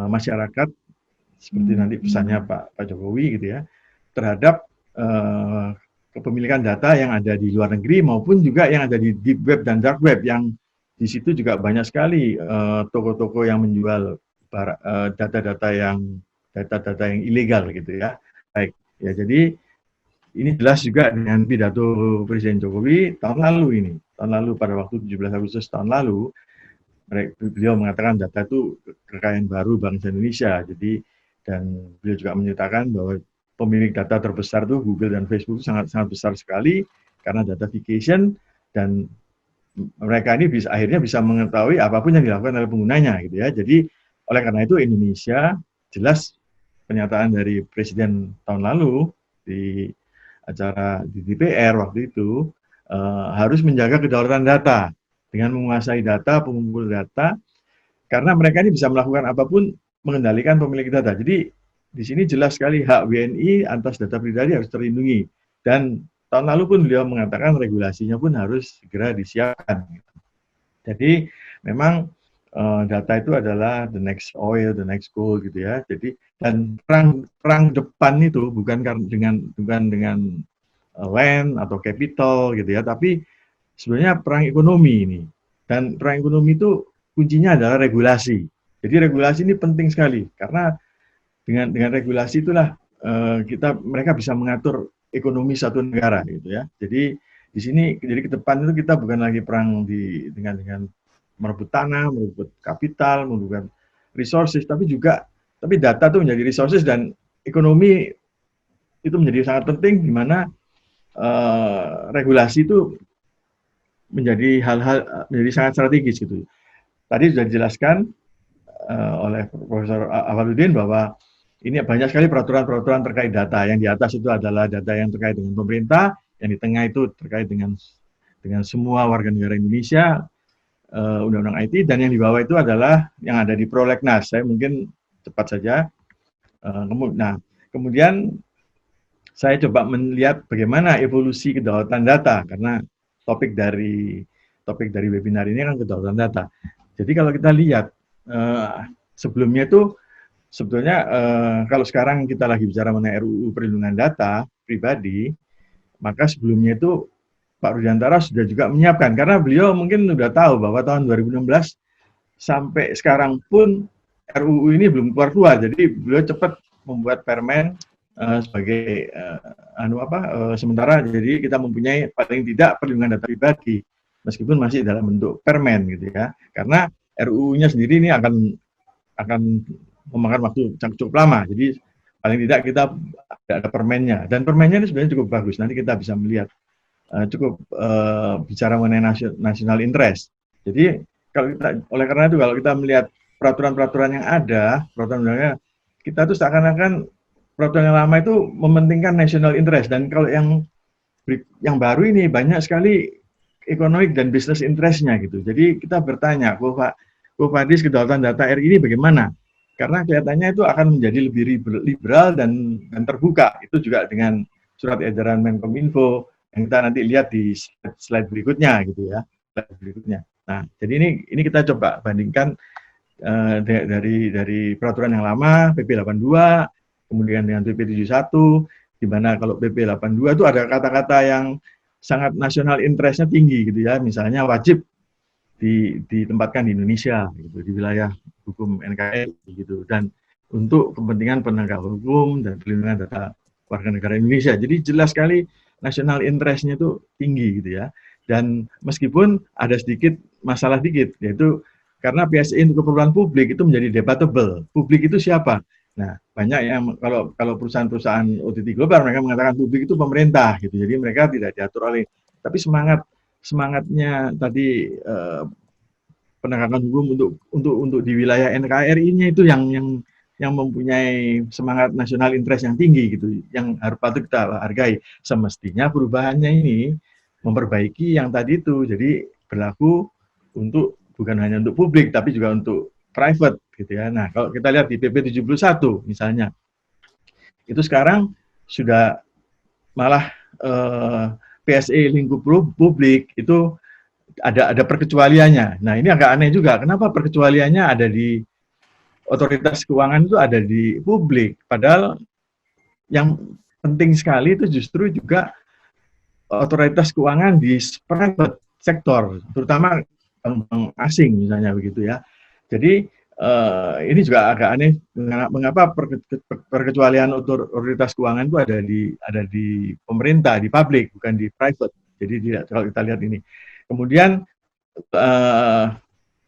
masyarakat seperti nanti pesannya Pak Jokowi gitu ya, terhadap kepemilikan data yang ada di luar negeri maupun juga yang ada di deep web dan dark web, yang di situ juga banyak sekali toko-toko yang menjual data-data yang ilegal gitu ya. Baik, ya jadi ini jelas juga dengan pidato Presiden Jokowi tahun lalu pada waktu 17 Agustus tahun lalu, beliau mengatakan data itu kekayaan baru bangsa Indonesia. Jadi dan beliau juga menyatakan bahwa pemilik data terbesar itu Google dan Facebook sangat besar sekali karena datafication, dan mereka ini akhirnya bisa mengetahui apapun yang dilakukan oleh penggunanya gitu ya. Jadi oleh karena itu Indonesia jelas pernyataan dari Presiden tahun lalu di acara di DPR waktu itu harus menjaga kedaulatan data dengan menguasai data, pengumpul data, karena mereka ini bisa melakukan apapun mengendalikan pemilik data. Jadi di sini jelas sekali hak WNI atas data pribadi harus terlindungi, dan tahun lalu pun beliau mengatakan regulasinya pun harus segera disiapkan. Jadi memang data itu adalah the next oil, the next gold gitu ya. Jadi dan perang depan itu bukan dengan land atau capital gitu ya, tapi sebenarnya perang ekonomi ini. Dan perang ekonomi itu kuncinya adalah regulasi. Jadi regulasi ini penting sekali karena dengan regulasi itulah mereka bisa mengatur ekonomi satu negara gitu ya. Jadi di sini jadi ke depan itu kita bukan lagi perang dengan merebut tanah, merebut kapital, merebut resources, tapi data itu menjadi resources, dan ekonomi itu menjadi sangat penting, di mana regulasi itu menjadi menjadi sangat strategis gitu. Tadi sudah dijelaskan oleh Profesor Awaludin bahwa ini banyak sekali peraturan-peraturan terkait data. Yang di atas itu adalah data yang terkait dengan pemerintah, yang di tengah itu terkait dengan semua warga negara Indonesia, undang-undang IT, dan yang di bawah itu adalah yang ada di Prolegnas. Saya mungkin cepat saja. Nah, kemudian saya coba melihat bagaimana evolusi kedaulatan data, karena topik dari webinar ini kan kedaulatan data. Jadi kalau kita lihat sebelumnya itu sebetulnya kalau sekarang kita lagi bicara mengenai RUU perlindungan data pribadi, maka sebelumnya itu Pak Rudiantara sudah juga menyiapkan, karena beliau mungkin sudah tahu bahwa tahun 2016 sampai sekarang pun RUU ini belum keluar. Jadi beliau cepat membuat permen sebagai sementara, jadi kita mempunyai paling tidak perlindungan data pribadi meskipun masih dalam bentuk permen gitu ya, karena RUU-nya sendiri ini akan memakan waktu cukup lama. Jadi paling tidak kita ada permennya, dan permennya ini sebenarnya cukup bagus. Nanti kita bisa melihat cukup bicara mengenai national interest. Jadi oleh karena itu kalau kita melihat peraturan-peraturan yang ada, peraturan-peraturannya, kita tuh seakan-akan peraturan yang lama itu mementingkan national interest, dan kalau yang baru ini banyak sekali economic dan business interest-nya gitu. Jadi kita bertanya, Quo Vadis kedaulatan data RI ini bagaimana? Karena kelihatannya itu akan menjadi lebih liberal dan terbuka. Itu juga dengan surat edaran Menkominfo yang kita nanti lihat di slide berikutnya gitu ya. Slide berikutnya. Nah, jadi ini kita coba bandingkan dari peraturan yang lama PP 82 kemudian dengan PP 71, di mana kalau PP 82 itu ada kata-kata yang sangat national interest-nya tinggi gitu ya, misalnya wajib ditempatkan di Indonesia gitu, di wilayah hukum NKRI gitu, dan untuk kepentingan penegak hukum dan perlindungan data warga negara Indonesia. Jadi jelas sekali national interest-nya itu tinggi gitu ya. Dan meskipun ada sedikit masalah dikit, yaitu karena PSI untuk keperluan publik itu menjadi debatable. Publik itu siapa? Nah, banyak yang kalau perusahaan-perusahaan OTT global mereka mengatakan publik itu pemerintah gitu. Jadi mereka tidak diatur oleh, tapi semangatnya tadi penegakan hukum untuk di wilayah NKRI-nya itu yang mempunyai semangat national interest yang tinggi gitu, yang harus patut kita hargai. Semestinya perubahannya ini memperbaiki yang tadi itu, jadi berlaku untuk bukan hanya untuk publik tapi juga untuk private gitu ya. Nah, kalau kita lihat di PP 71 misalnya, itu sekarang sudah malah PSE lingkup publik itu ada perkecualiannya. Nah, ini agak aneh juga. Kenapa perkecualiannya ada di otoritas keuangan, itu ada di publik, padahal yang penting sekali itu justru juga otoritas keuangan di private sektor, terutama bank asing misalnya begitu ya. Jadi ini juga agak aneh, mengapa perkecualian otoritas keuangan itu ada di pemerintah, di publik, bukan di private. Jadi tidak, kalau kita lihat ini. Kemudian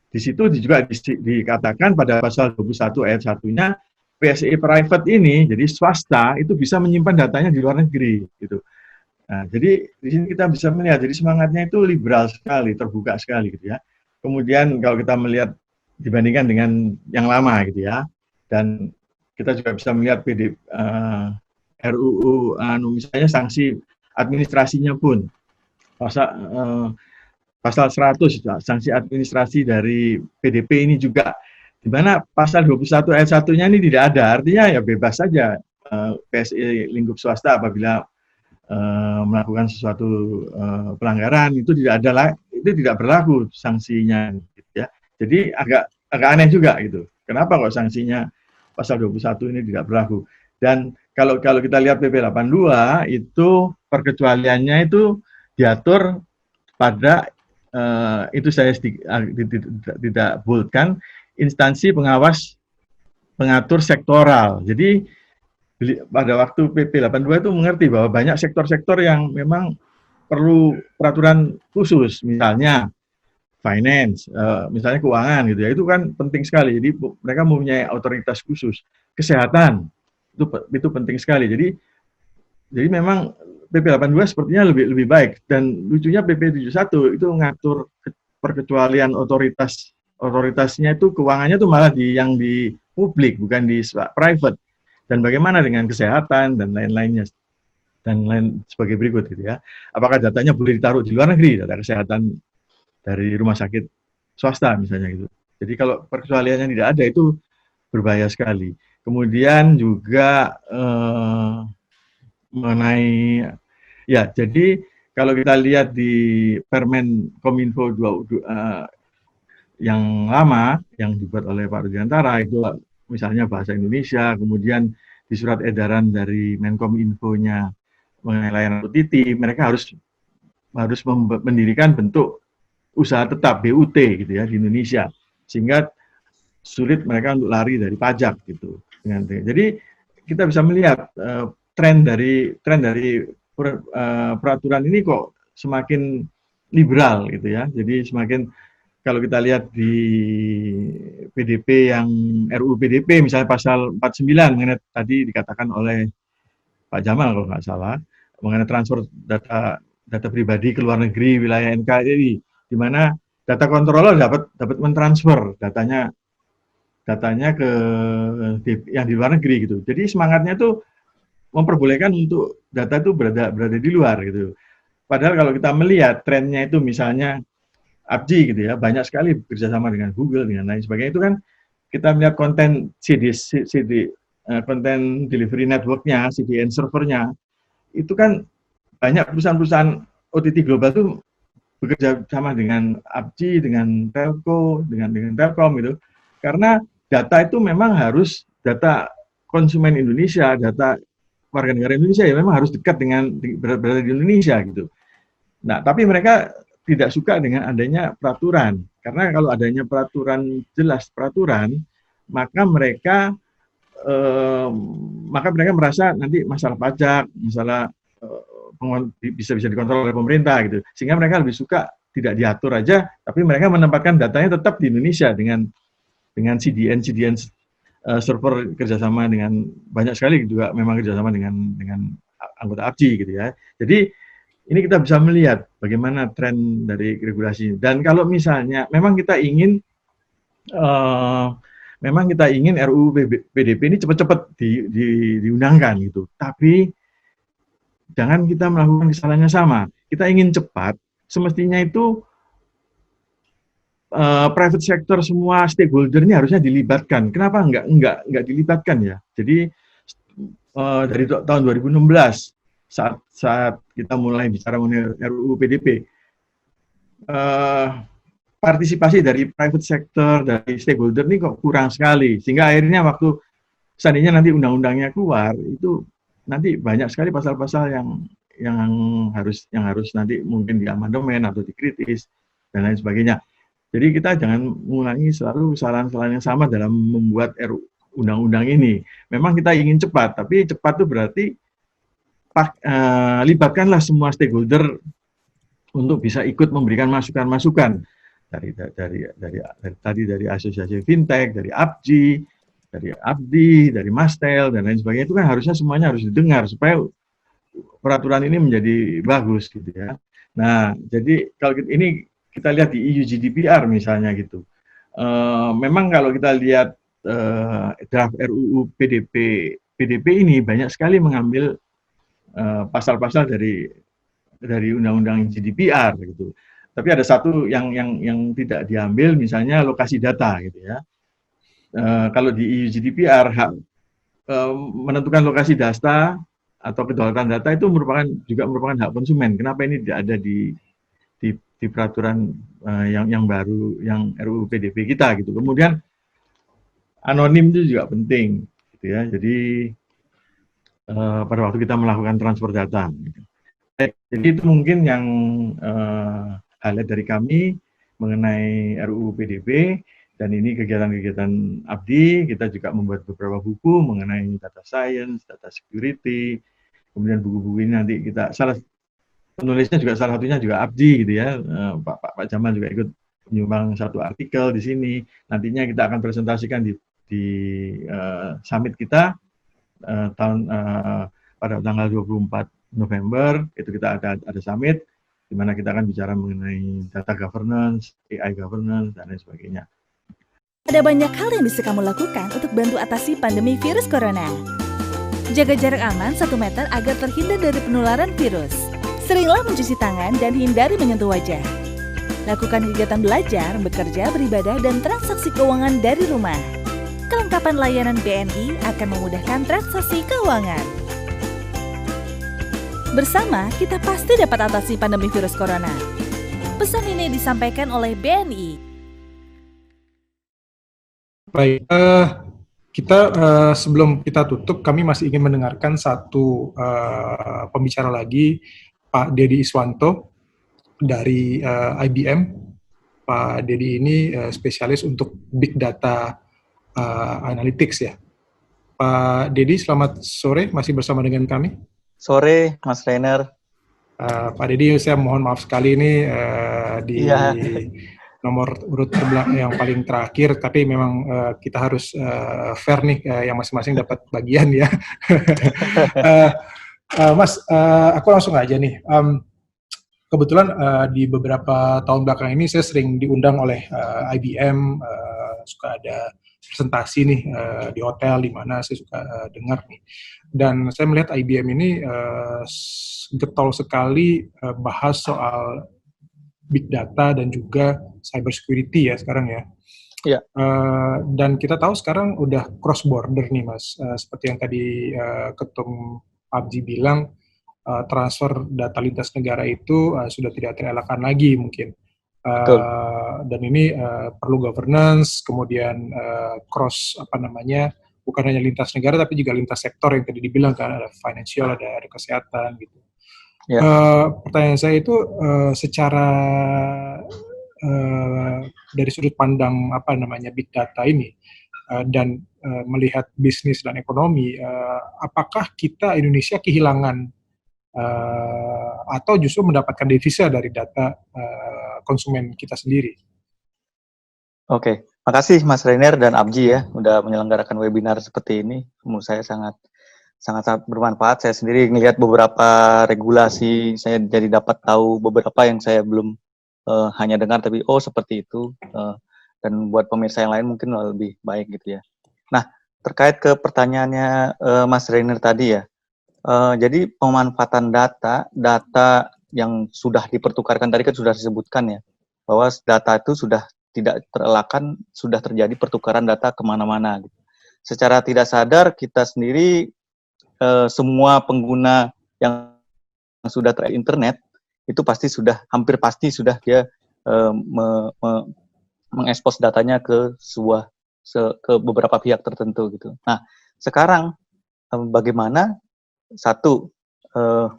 di situ juga dikatakan pada pasal 21 ayat 1-nya, PSI private ini, jadi swasta, itu bisa menyimpan datanya di luar negeri gitu. Nah, jadi di sini kita bisa melihat, jadi semangatnya itu liberal sekali, terbuka sekali gitu ya. Kemudian kalau kita melihat dibandingkan dengan yang lama gitu ya, dan kita juga bisa melihat RUU misalnya sanksi administrasinya pun pasal 100 sanksi administrasi dari PDP ini juga, di mana pasal 21 ayat 1-nya ini tidak ada, artinya ya bebas saja PSI lingkup swasta apabila melakukan sesuatu pelanggaran itu tidak ada, itu tidak berlaku sanksinya gitu ya. Jadi agak aneh juga gitu. Kenapa kok sanksinya pasal 21 ini tidak berlaku? Dan kalau kita lihat PP 82 itu perkecualiannya itu diatur pada itu saya tidak boldkan, instansi pengawas pengatur sektoral. Jadi pada waktu PP 82 itu mengerti bahwa banyak sektor-sektor yang memang perlu peraturan khusus, misalnya finance, misalnya keuangan gitu ya, itu kan penting sekali. Jadi mereka mempunyai otoritas khusus. Kesehatan itu penting sekali. Jadi memang PP 82 sepertinya lebih baik, dan lucunya PP 71 itu mengatur perkecualian otoritasnya itu keuangannya itu malah yang di publik bukan di private. Dan bagaimana dengan kesehatan dan lain-lainnya dan lain sebagai berikut gitu ya. Apakah datanya boleh ditaruh di luar negeri, data kesehatan dari rumah sakit swasta misalnya gitu. Jadi kalau perkecualiannya tidak ada itu berbahaya sekali. Kemudian juga mengenai ya, jadi kalau kita lihat di Permen Kominfo yang lama yang dibuat oleh Pak Rudiantara itu misalnya bahasa Indonesia, kemudian di surat edaran dari Menkominfo-nya mengenai layanan OTT, mereka harus mendirikan bentuk usaha tetap BUT gitu ya di Indonesia, sehingga sulit mereka untuk lari dari pajak gitu. Jadi kita bisa melihat tren dari peraturan ini kok semakin liberal gitu ya. Jadi semakin, kalau kita lihat di PDP yang RUU PDP misalnya pasal 49 mengenai tadi dikatakan oleh Pak Jamal kalau nggak salah, mengenai transfer data pribadi ke luar negeri wilayah NKRI, di mana data controller dapat mentransfer datanya ke yang di luar negeri gitu. Jadi semangatnya tuh memperbolehkan untuk data itu berada di luar gitu. Padahal kalau kita melihat trennya itu misalnya ABJI gitu ya, banyak sekali bekerjasama dengan Google dengan lain sebagainya, itu kan kita melihat konten konten delivery network-nya, CDN servernya, itu kan banyak perusahaan-perusahaan OTT global itu bekerja sama dengan ABJI, dengan Telco, dengan Telkom gitu. Karena data itu memang harus data konsumen Indonesia, data warga negara Indonesia ya memang harus dekat dengan berada di Indonesia gitu. Nah, tapi mereka tidak suka dengan adanya peraturan, karena kalau adanya jelas peraturan, maka mereka merasa nanti masalah pajak, masalah bisa dikontrol oleh pemerintah gitu, sehingga mereka lebih suka tidak diatur aja, tapi mereka menempatkan datanya tetap di Indonesia dengan CDN server kerjasama dengan banyak sekali juga memang kerjasama dengan anggota ABJI gitu ya. Jadi ini kita bisa melihat bagaimana tren dari regulasi. Dan kalau misalnya memang kita ingin RUU PDP ini cepat-cepat diundangkan gitu. Tapi jangan kita melakukan kesalahan yang sama. Kita ingin cepat, semestinya itu private sector semua stakeholder ini harusnya dilibatkan. Kenapa enggak dilibatkan ya? Jadi dari tahun 2016 saat kita mulai bicara mengenai RUU PDP, partisipasi dari private sector, dari stakeholder ini kok kurang sekali, sehingga akhirnya waktu seandainya nanti undang-undangnya keluar, itu nanti banyak sekali pasal-pasal yang harus nanti mungkin diamandemen atau dikritis dan lain sebagainya. Jadi kita jangan mengulangi selalu kesalahan-kesalahan yang sama dalam membuat undang-undang ini. Memang kita ingin cepat, tapi cepat itu berarti libatkanlah semua stakeholder untuk bisa ikut memberikan masukan-masukan dari asosiasi fintech, dari ABJI, dari ABDI, dari Mastel dan lain sebagainya, itu kan harusnya semuanya harus didengar supaya peraturan ini menjadi bagus gitu ya. Nah, jadi kalau ini kita lihat di EU GDPR misalnya gitu. Memang kalau kita lihat draft RUU PDP ini banyak sekali mengambil pasal-pasal dari undang-undang GDPR gitu. Tapi ada satu yang tidak diambil, misalnya lokasi data gitu ya. Kalau di EU GDPR menentukan lokasi data atau kedaulatan data itu juga merupakan hak konsumen. Kenapa ini tidak ada di peraturan yang baru, yang RUU PDP kita gitu. Kemudian anonim itu juga penting gitu ya. Jadi pada waktu kita melakukan transfer data. Gitu. Jadi itu mungkin yang highlight dari kami mengenai RUU PDP, dan ini kegiatan-kegiatan Abdi. Kita juga membuat beberapa buku mengenai data science, data security, kemudian buku-buku ini nanti kita, penulisnya juga salah satunya juga Abdi gitu ya, Pak Jamal juga ikut menyumbang satu artikel di sini. Nantinya kita akan presentasikan di summit kita pada tanggal 24 November, itu kita ada summit di mana kita akan bicara mengenai data governance, AI governance, dan lain sebagainya. Ada banyak hal yang bisa kamu lakukan untuk bantu atasi pandemi virus corona. Jaga jarak aman 1 meter agar terhindar dari penularan virus. Seringlah mencuci tangan dan hindari menyentuh wajah. Lakukan kegiatan belajar, bekerja, beribadah, dan transaksi keuangan dari rumah. Kelengkapan layanan BNI akan memudahkan transaksi keuangan. Bersama, kita pasti dapat atasi pandemi virus corona. Pesan ini disampaikan oleh BNI. Baik, kita sebelum kita tutup, kami masih ingin mendengarkan satu pembicara lagi, Pak Dedi Iswanto dari IBM. Pak Dedi ini spesialis untuk Big Data Analytics ya. Pak Dedi, selamat sore, masih bersama dengan kami. Sore, Mas Rainer. Pak Dedi, saya mohon maaf sekali ini di nomor urut yang paling terakhir, tapi memang kita harus fair nih, yang masing-masing dapat bagian ya. Mas, aku langsung aja nih. Kebetulan di beberapa tahun belakang ini saya sering diundang oleh IBM, suka ada presentasi nih di hotel di mana saya suka dengar nih. Dan saya melihat IBM ini getol sekali bahas soal big data dan juga cyber security ya sekarang ya. Iya. Dan kita tahu sekarang udah cross border nih Mas, seperti yang tadi Ketum Abji bilang, transfer data lintas negara itu sudah tidak terelakkan lagi mungkin. Dan ini perlu governance, kemudian cross bukan hanya lintas negara tapi juga lintas sektor yang tadi dibilang kan, ada financial, ada kesehatan gitu. Pertanyaan saya itu secara dari sudut pandang big data ini dan melihat bisnis dan ekonomi, apakah kita Indonesia kehilangan atau justru mendapatkan devisa dari data konsumen kita sendiri? Oke, makasih Mas Rainer dan Abji ya udah menyelenggarakan webinar seperti ini. Menurut saya sangat bermanfaat. Saya sendiri melihat beberapa regulasi, saya jadi dapat tahu beberapa yang saya belum hanya dengar, tapi seperti itu. Dan buat pemirsa yang lain mungkin lebih baik gitu ya. Nah, terkait ke pertanyaannya Mas Rainer tadi ya. Jadi pemanfaatan data yang sudah dipertukarkan tadi kan sudah disebutkan ya, bahwa data itu sudah tidak terelakkan, sudah terjadi pertukaran data kemana-mana. Gitu. Secara tidak sadar kita sendiri semua pengguna yang sudah terinternet itu hampir pasti sudah dia mengekspos datanya ke beberapa pihak tertentu gitu. Nah, sekarang bagaimana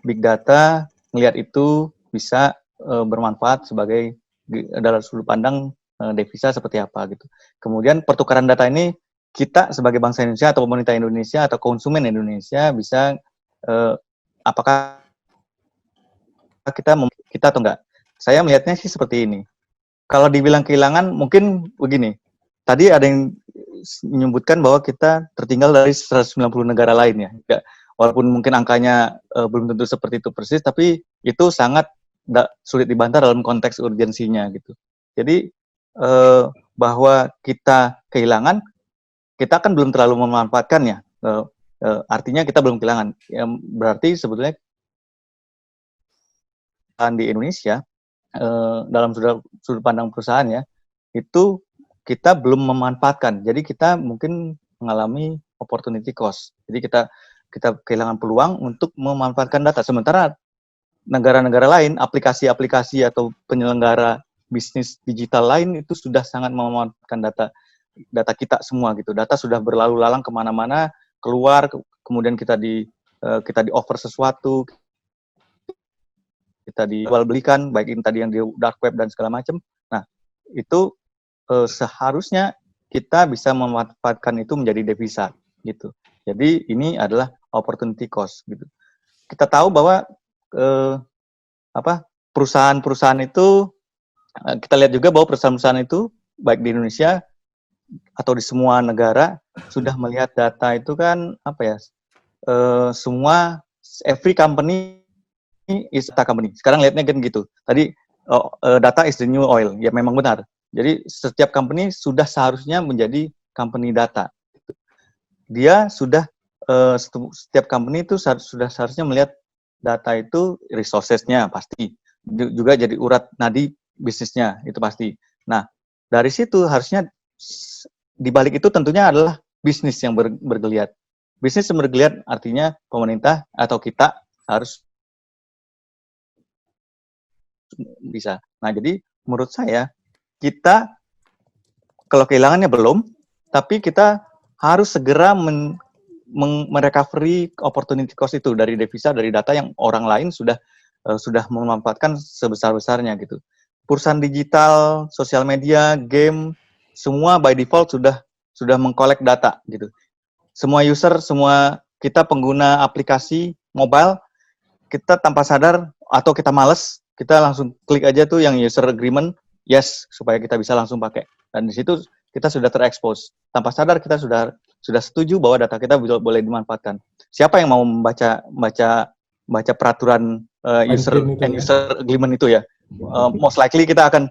big data melihat itu bisa bermanfaat sebagai dalam sudut pandang devisa seperti apa gitu. Kemudian pertukaran data ini kita sebagai bangsa Indonesia atau pemerintah Indonesia atau konsumen Indonesia bisa apakah kita atau enggak? Saya melihatnya sih seperti ini. Kalau dibilang kehilangan mungkin begini. Tadi ada yang menyebutkan bahwa kita tertinggal dari 190 negara lain ya. walaupun mungkin angkanya belum tentu seperti itu persis, tapi itu sangat sulit dibantah dalam konteks urgensinya gitu. Jadi bahwa kita kehilangan, kita kan belum terlalu memanfaatkannya. Artinya kita belum kehilangan. Berarti sebetulnya di Indonesia dalam sudut pandang perusahaan ya, itu kita belum memanfaatkan. Jadi kita mungkin mengalami opportunity cost. Jadi kita kehilangan peluang untuk memanfaatkan data. Sementara negara-negara lain, aplikasi-aplikasi atau penyelenggara bisnis digital lain itu sudah sangat memanfaatkan data kita semua gitu. Data sudah berlalu lalang kemana-mana, keluar, kemudian kita di offer sesuatu, kita dijual belikan, baik ini tadi yang di dark web dan segala macam. Nah, itu seharusnya kita bisa memanfaatkan itu menjadi devisa gitu. Jadi ini adalah opportunity cost gitu. Kita tahu bahwa perusahaan-perusahaan itu, kita lihat juga bahwa perusahaan-perusahaan itu baik di Indonesia atau di semua negara sudah melihat data itu kan semua every company is data company. Sekarang lihatnya kan gitu. Tadi data is the new oil. Ya memang benar. Jadi setiap company sudah seharusnya menjadi company data. Dia sudah setiap company itu sudah seharusnya melihat data itu resources-nya pasti. Juga jadi urat nadi bisnisnya itu pasti. Nah, dari situ harusnya di balik itu tentunya adalah bisnis yang bergeliat. Bisnis yang bergeliat artinya pemerintah atau kita harus bisa. Nah, jadi menurut saya kita kalau kehilangannya belum, tapi kita harus segera merecovery opportunity cost itu dari devisa, dari data yang orang lain sudah memanfaatkan sebesar-besarnya gitu. Perusahaan digital, sosial media, game, semua by default sudah mengkolek data gitu. Semua user, semua kita pengguna aplikasi mobile, kita tanpa sadar atau kita males, kita langsung klik aja tuh yang user agreement, yes, supaya kita bisa langsung pakai. Dan di situ kita sudah terekspos. Tanpa sadar kita sudah setuju bahwa data kita boleh dimanfaatkan. Siapa yang mau baca peraturan user agreement itu ya? Most likely kita akan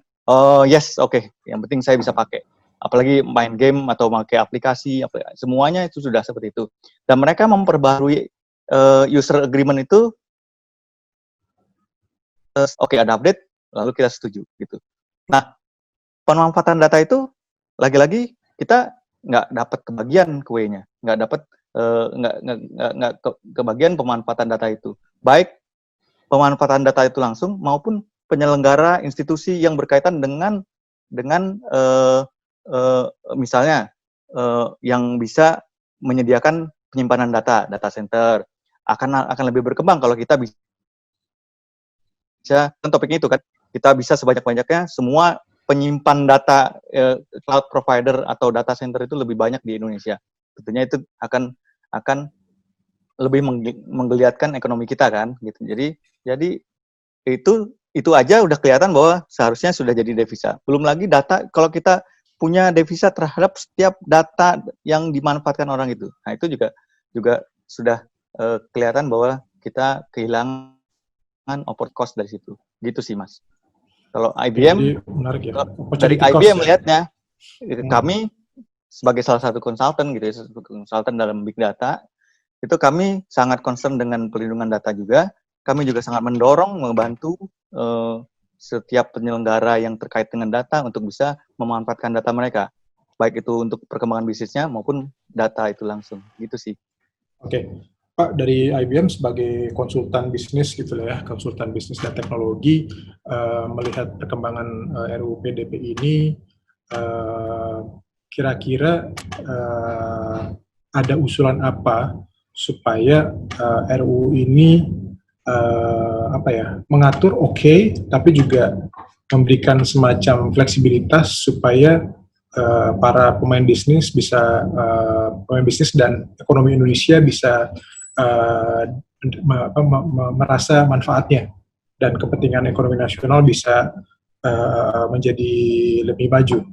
yes, oke. Yang penting saya bisa pakai. Apalagi main game atau pakai aplikasi, semuanya itu sudah seperti itu. Dan mereka memperbarui user agreement itu. Oke, ada update, lalu kita setuju gitu. Nah, pemanfaatan data itu lagi-lagi kita nggak dapat kebagian kuenya, nggak dapat kebagian pemanfaatan data itu. Baik pemanfaatan data itu langsung maupun penyelenggara institusi yang berkaitan dengan misalnya yang bisa menyediakan penyimpanan data center akan lebih berkembang kalau kita bisa kan topiknya itu kan, kita bisa sebanyak-banyaknya semua penyimpan data cloud provider atau data center itu lebih banyak di Indonesia. Tentunya itu akan lebih menggeliatkan ekonomi kita kan gitu. Jadi itu aja udah kelihatan bahwa seharusnya sudah jadi devisa. Belum lagi data, kalau kita punya devisa terhadap setiap data yang dimanfaatkan orang itu. Nah, itu juga sudah kelihatan bahwa kita kehilangan opportunity cost dari situ. Gitu sih, Mas. Kalau IBM, menarik ya. Dari IBM melihatnya, kami sebagai salah satu konsultan gitu ya, konsultan dalam big data, itu kami sangat concern dengan perlindungan data juga. Kami juga sangat mendorong, membantu setiap penyelenggara yang terkait dengan data untuk bisa memanfaatkan data mereka, baik itu untuk perkembangan bisnisnya maupun data itu langsung. Gitu sih. Oke. Pak, dari IBM sebagai konsultan bisnis gitu ya, konsultan bisnis dan teknologi, melihat perkembangan RUU PDP ini, kira-kira ada usulan apa supaya RUU ini mengatur tapi juga memberikan semacam fleksibilitas supaya para pemain bisnis dan ekonomi Indonesia bisa merasa manfaatnya dan kepentingan ekonomi nasional bisa menjadi lebih maju.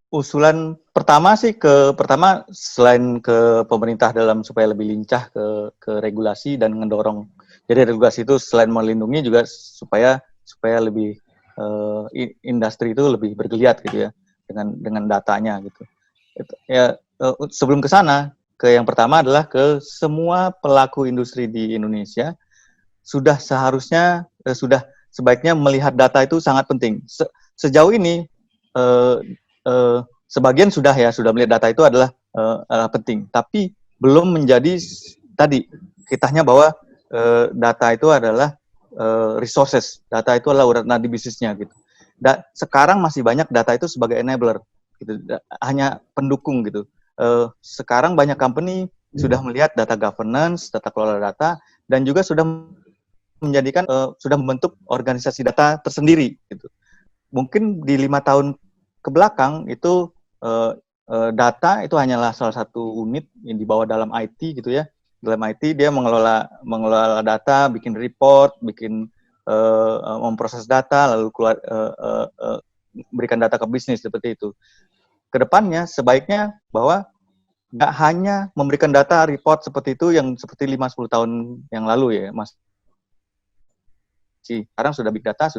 usulan pertama sih pertama selain ke pemerintah dalam supaya lebih lincah ke regulasi dan ngedorong. Jadi regulasi itu selain melindungi juga supaya lebih industri itu lebih bergeliat gitu ya dengan datanya gitu. Sebelum ke sana, yang pertama adalah ke semua pelaku industri di Indonesia sudah seharusnya sebaiknya melihat data itu sangat penting. Sejauh ini sebagian sudah melihat data itu adalah penting, tapi belum menjadi tadi kitanya bahwa data itu adalah resources, data itu adalah urat nadi bisnisnya gitu. Sekarang masih banyak data itu sebagai enabler, gitu, hanya pendukung gitu. Sekarang banyak company sudah melihat data governance, data kelola data, dan juga sudah menjadikan sudah membentuk organisasi data tersendiri gitu. Mungkin di 5 tahun ke belakang itu data itu hanyalah salah satu unit yang dibawa dalam IT gitu ya. Dalam IT dia mengelola data, bikin report, memproses data, lalu keluar berikan data ke bisnis seperti itu. Kedepannya sebaiknya bahwa nggak hanya memberikan data report seperti itu yang seperti 5-10 tahun yang lalu ya, Mas. Sekarang sudah big data,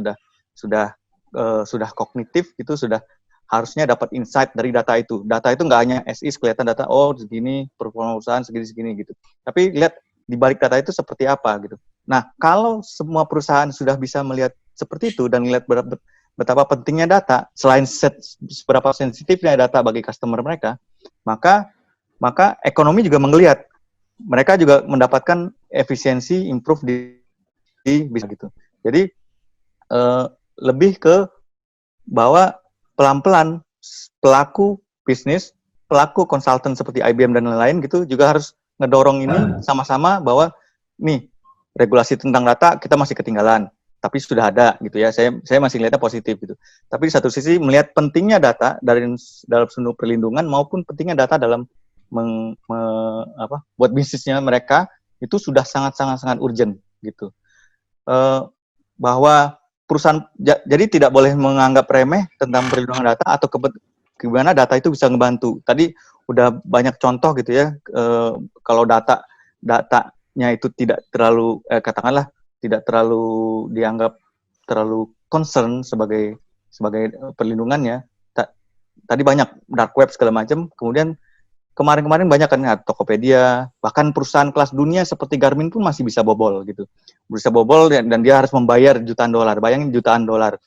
sudah kognitif, itu sudah harusnya dapat insight dari data itu. Data itu nggak hanya as is kelihatan data, oh segini performa perusahaan segini gitu. Tapi lihat di balik data itu seperti apa gitu. Nah, kalau semua perusahaan sudah bisa melihat seperti itu dan melihat betapa pentingnya data, selain seberapa sensitifnya data bagi customer mereka, maka ekonomi juga menggeliat. Mereka juga mendapatkan efisiensi, improve di bisa gitu. Jadi lebih ke bahwa pelan-pelan pelaku bisnis, pelaku konsultan seperti IBM dan lain-lain gitu juga harus ngedorong ini sama-sama bahwa nih regulasi tentang data kita masih ketinggalan, tapi sudah ada gitu ya. Saya masih lihatnya positif gitu. Tapi di satu sisi melihat pentingnya data dalam sudut perlindungan maupun pentingnya data dalam buat bisnisnya mereka itu sudah sangat urgent gitu. Bahwa perusahaan jadi tidak boleh menganggap remeh tentang perlindungan data atau gimana data itu bisa ngebantu. Tadi udah banyak contoh gitu ya, kalau datanya itu tidak terlalu katakanlah tidak terlalu dianggap terlalu concern sebagai perlindungannya. Tadi banyak dark web segala macam, kemudian kemarin banyak kan Tokopedia, bahkan perusahaan kelas dunia seperti Garmin pun masih bisa bobol gitu. Bisa bobol dan dia harus membayar jutaan dolar. Bayangin jutaan dolar.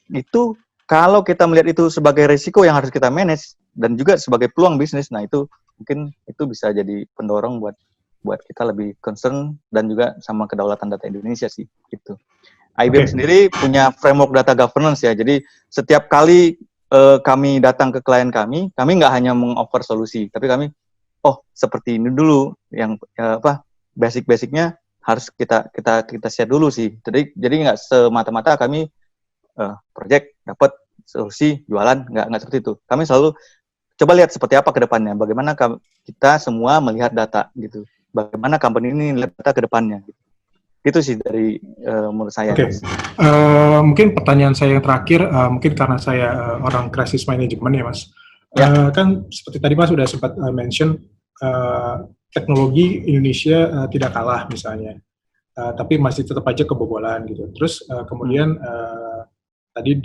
Itu kalau kita melihat itu sebagai risiko yang harus kita manage dan juga sebagai peluang bisnis, nah itu mungkin itu bisa jadi pendorong buat kita lebih concern dan juga sama kedaulatan data Indonesia sih gitu. IBM sendiri punya framework data governance ya. Jadi setiap kali kami datang ke klien kami nggak hanya meng-offer solusi, tapi kami seperti ini dulu yang basic-basicnya harus kita share dulu sih. Jadi nggak semata-mata kami project dapat solusi jualan, nggak seperti itu. Kami selalu coba lihat seperti apa ke depannya, bagaimana kita semua melihat data gitu, bagaimana company ini melihat data ke depannya gitu. Itu sih dari menurut saya. Mungkin pertanyaan saya yang terakhir, mungkin karena saya orang crisis management ya Mas. Kan seperti tadi Mas sudah sempat mention teknologi Indonesia tidak kalah misalnya, tapi masih tetap aja kebobolan gitu. Terus kemudian tadi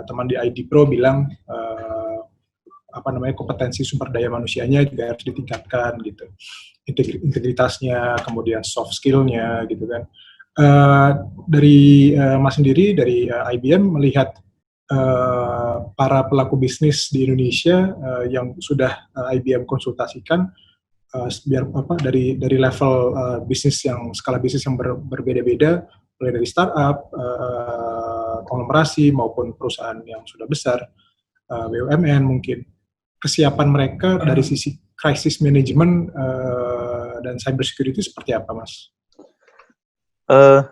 teman di ID Pro bilang kompetensi sumber daya manusianya juga harus ditingkatkan gitu, integritasnya, kemudian soft skill-nya gitu kan. Dari Mas sendiri dari IBM melihat para pelaku bisnis di Indonesia yang sudah IBM konsultasikan, dari level bisnis yang skala bisnis yang berbeda-beda, mulai dari startup, konglomerasi maupun perusahaan yang sudah besar, BUMN mungkin. Kesiapan mereka dari sisi crisis management dan cyber security seperti apa, Mas?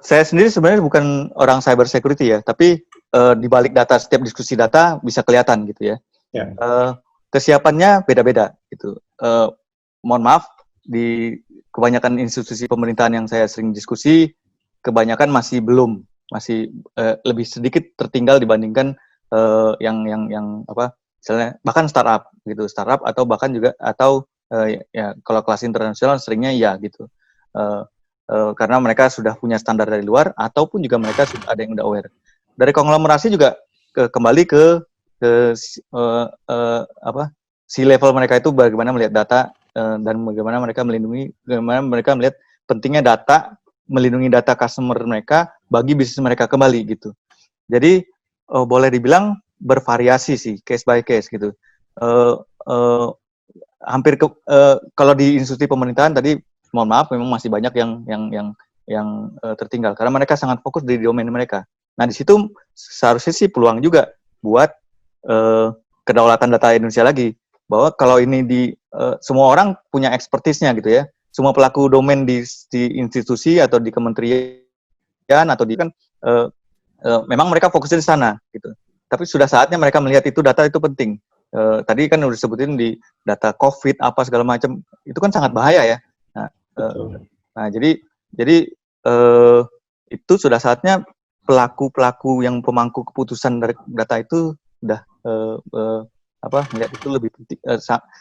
Saya sendiri sebenarnya bukan orang cyber security ya, tapi di balik data, setiap diskusi data bisa kelihatan gitu ya. Kesiapannya beda-beda gitu. Mohon maaf, di kebanyakan institusi pemerintahan yang saya sering diskusi, kebanyakan masih lebih sedikit tertinggal dibandingkan yang misalnya bahkan startup gitu, startup atau bahkan juga ya kalau kelas internasional seringnya ya gitu. Karena mereka sudah punya standar dari luar ataupun juga mereka sudah ada yang udah aware. Dari konglomerasi juga kembali ke C-level mereka itu bagaimana melihat data dan bagaimana mereka melihat pentingnya data, melindungi data customer mereka bagi bisnis mereka kembali gitu. Jadi boleh dibilang bervariasi sih, case by case gitu. Hampir kalau di institusi pemerintahan tadi, mohon maaf, memang masih banyak yang tertinggal karena mereka sangat fokus di domain mereka. Nah di situ seharusnya sih peluang juga buat kedaulatan data Indonesia lagi, bahwa kalau ini semua orang punya expertise-nya gitu ya. Semua pelaku domain di institusi atau di kementerian atau memang mereka fokusnya di sana gitu. Tapi sudah saatnya mereka melihat itu data itu penting. Tadi kan udah disebutin di data COVID apa segala macam, itu kan sangat bahaya ya. Jadi itu sudah saatnya pelaku yang pemangku keputusan dari data itu udah melihat itu lebih penting,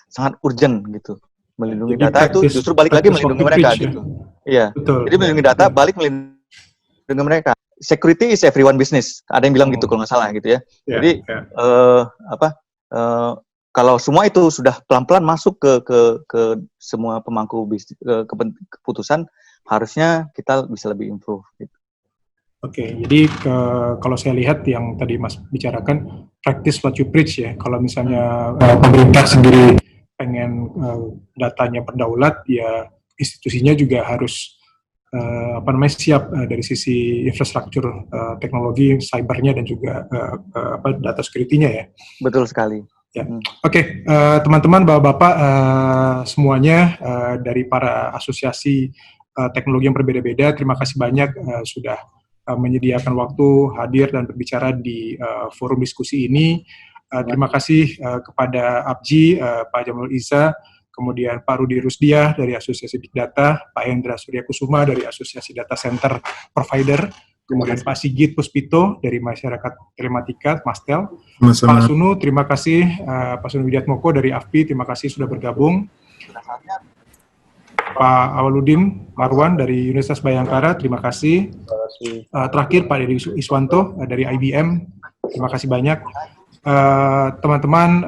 sangat urgent gitu. Melindungi data itu justru balik lagi melindungi mereka gitu. Iya. Jadi melindungi data balik melindungi mereka. Security is everyone business. Ada yang bilang gitu kalau nggak salah gitu ya. Jadi kalau semua itu sudah pelan-pelan masuk ke semua pemangku bisnis, keputusan, harusnya kita bisa lebih improve gitu. Oke, jadi kalau saya lihat yang tadi Mas bicarakan, practice what you preach ya. Kalau misalnya pemerintah sendiri pengen datanya berdaulat, ya institusinya juga harus siap dari sisi infrastruktur teknologi, cybernya dan juga data security-nya ya. Betul sekali. Ya. Oke, teman-teman, bapak-bapak semuanya dari para asosiasi teknologi yang berbeda-beda, terima kasih banyak sudah menyediakan waktu hadir dan berbicara di forum diskusi ini. Terima kasih kepada Abji, Pak Jamalul Iza, kemudian Pak Rudi Rusdiah dari Asosiasi Big Data, Pak Hendra Surya Kusuma dari Asosiasi Data Center Provider, kemudian Pak Sigit Puspito dari Masyarakat Telematika, Mastel. Pak Sunu, terima kasih. Pak Sunu Widiatmoko dari AFPI, terima kasih sudah bergabung. Pak Awaludin Marwan dari Universitas Bayangkara, terima kasih. Terakhir Pak Deddy Iswanto dari IBM, terima kasih banyak. Teman-teman,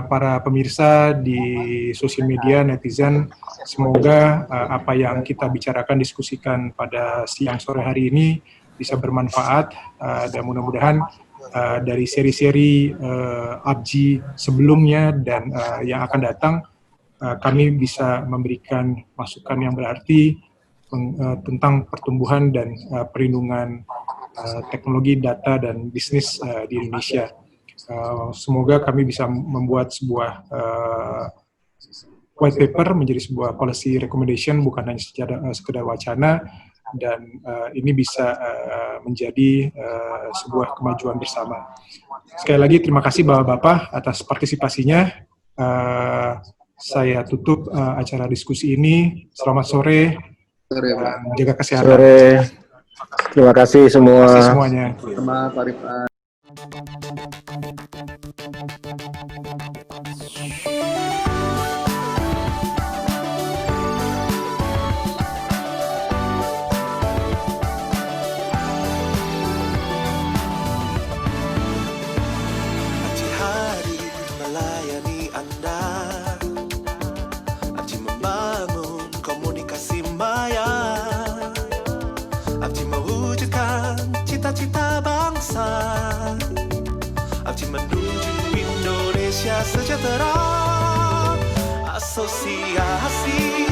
para pemirsa di sosial media, netizen, semoga apa yang kita bicarakan, diskusikan pada siang sore hari ini bisa bermanfaat, dan mudah-mudahan dari seri-seri ABJI sebelumnya dan yang akan datang, kami bisa memberikan masukan yang berarti tentang pertumbuhan dan perlindungan teknologi, data, dan bisnis di Indonesia. Semoga kami bisa membuat sebuah white paper menjadi sebuah policy recommendation, bukan hanya sekedar wacana, dan ini bisa menjadi sebuah kemajuan bersama. Sekali lagi terima kasih Bapak-Bapak atas partisipasinya. Saya tutup acara diskusi ini. Selamat sore. Jaga kesehatan. Sore. Terima kasih semua. Terima kasih semuanya. Sama Pak Rifan. Abji hari melayani Anda, Abji membangun komunikasi maya, Abji mewujudkan cita-cita bangsa, Abji menuju Indonesia sejahtera. Asosiasi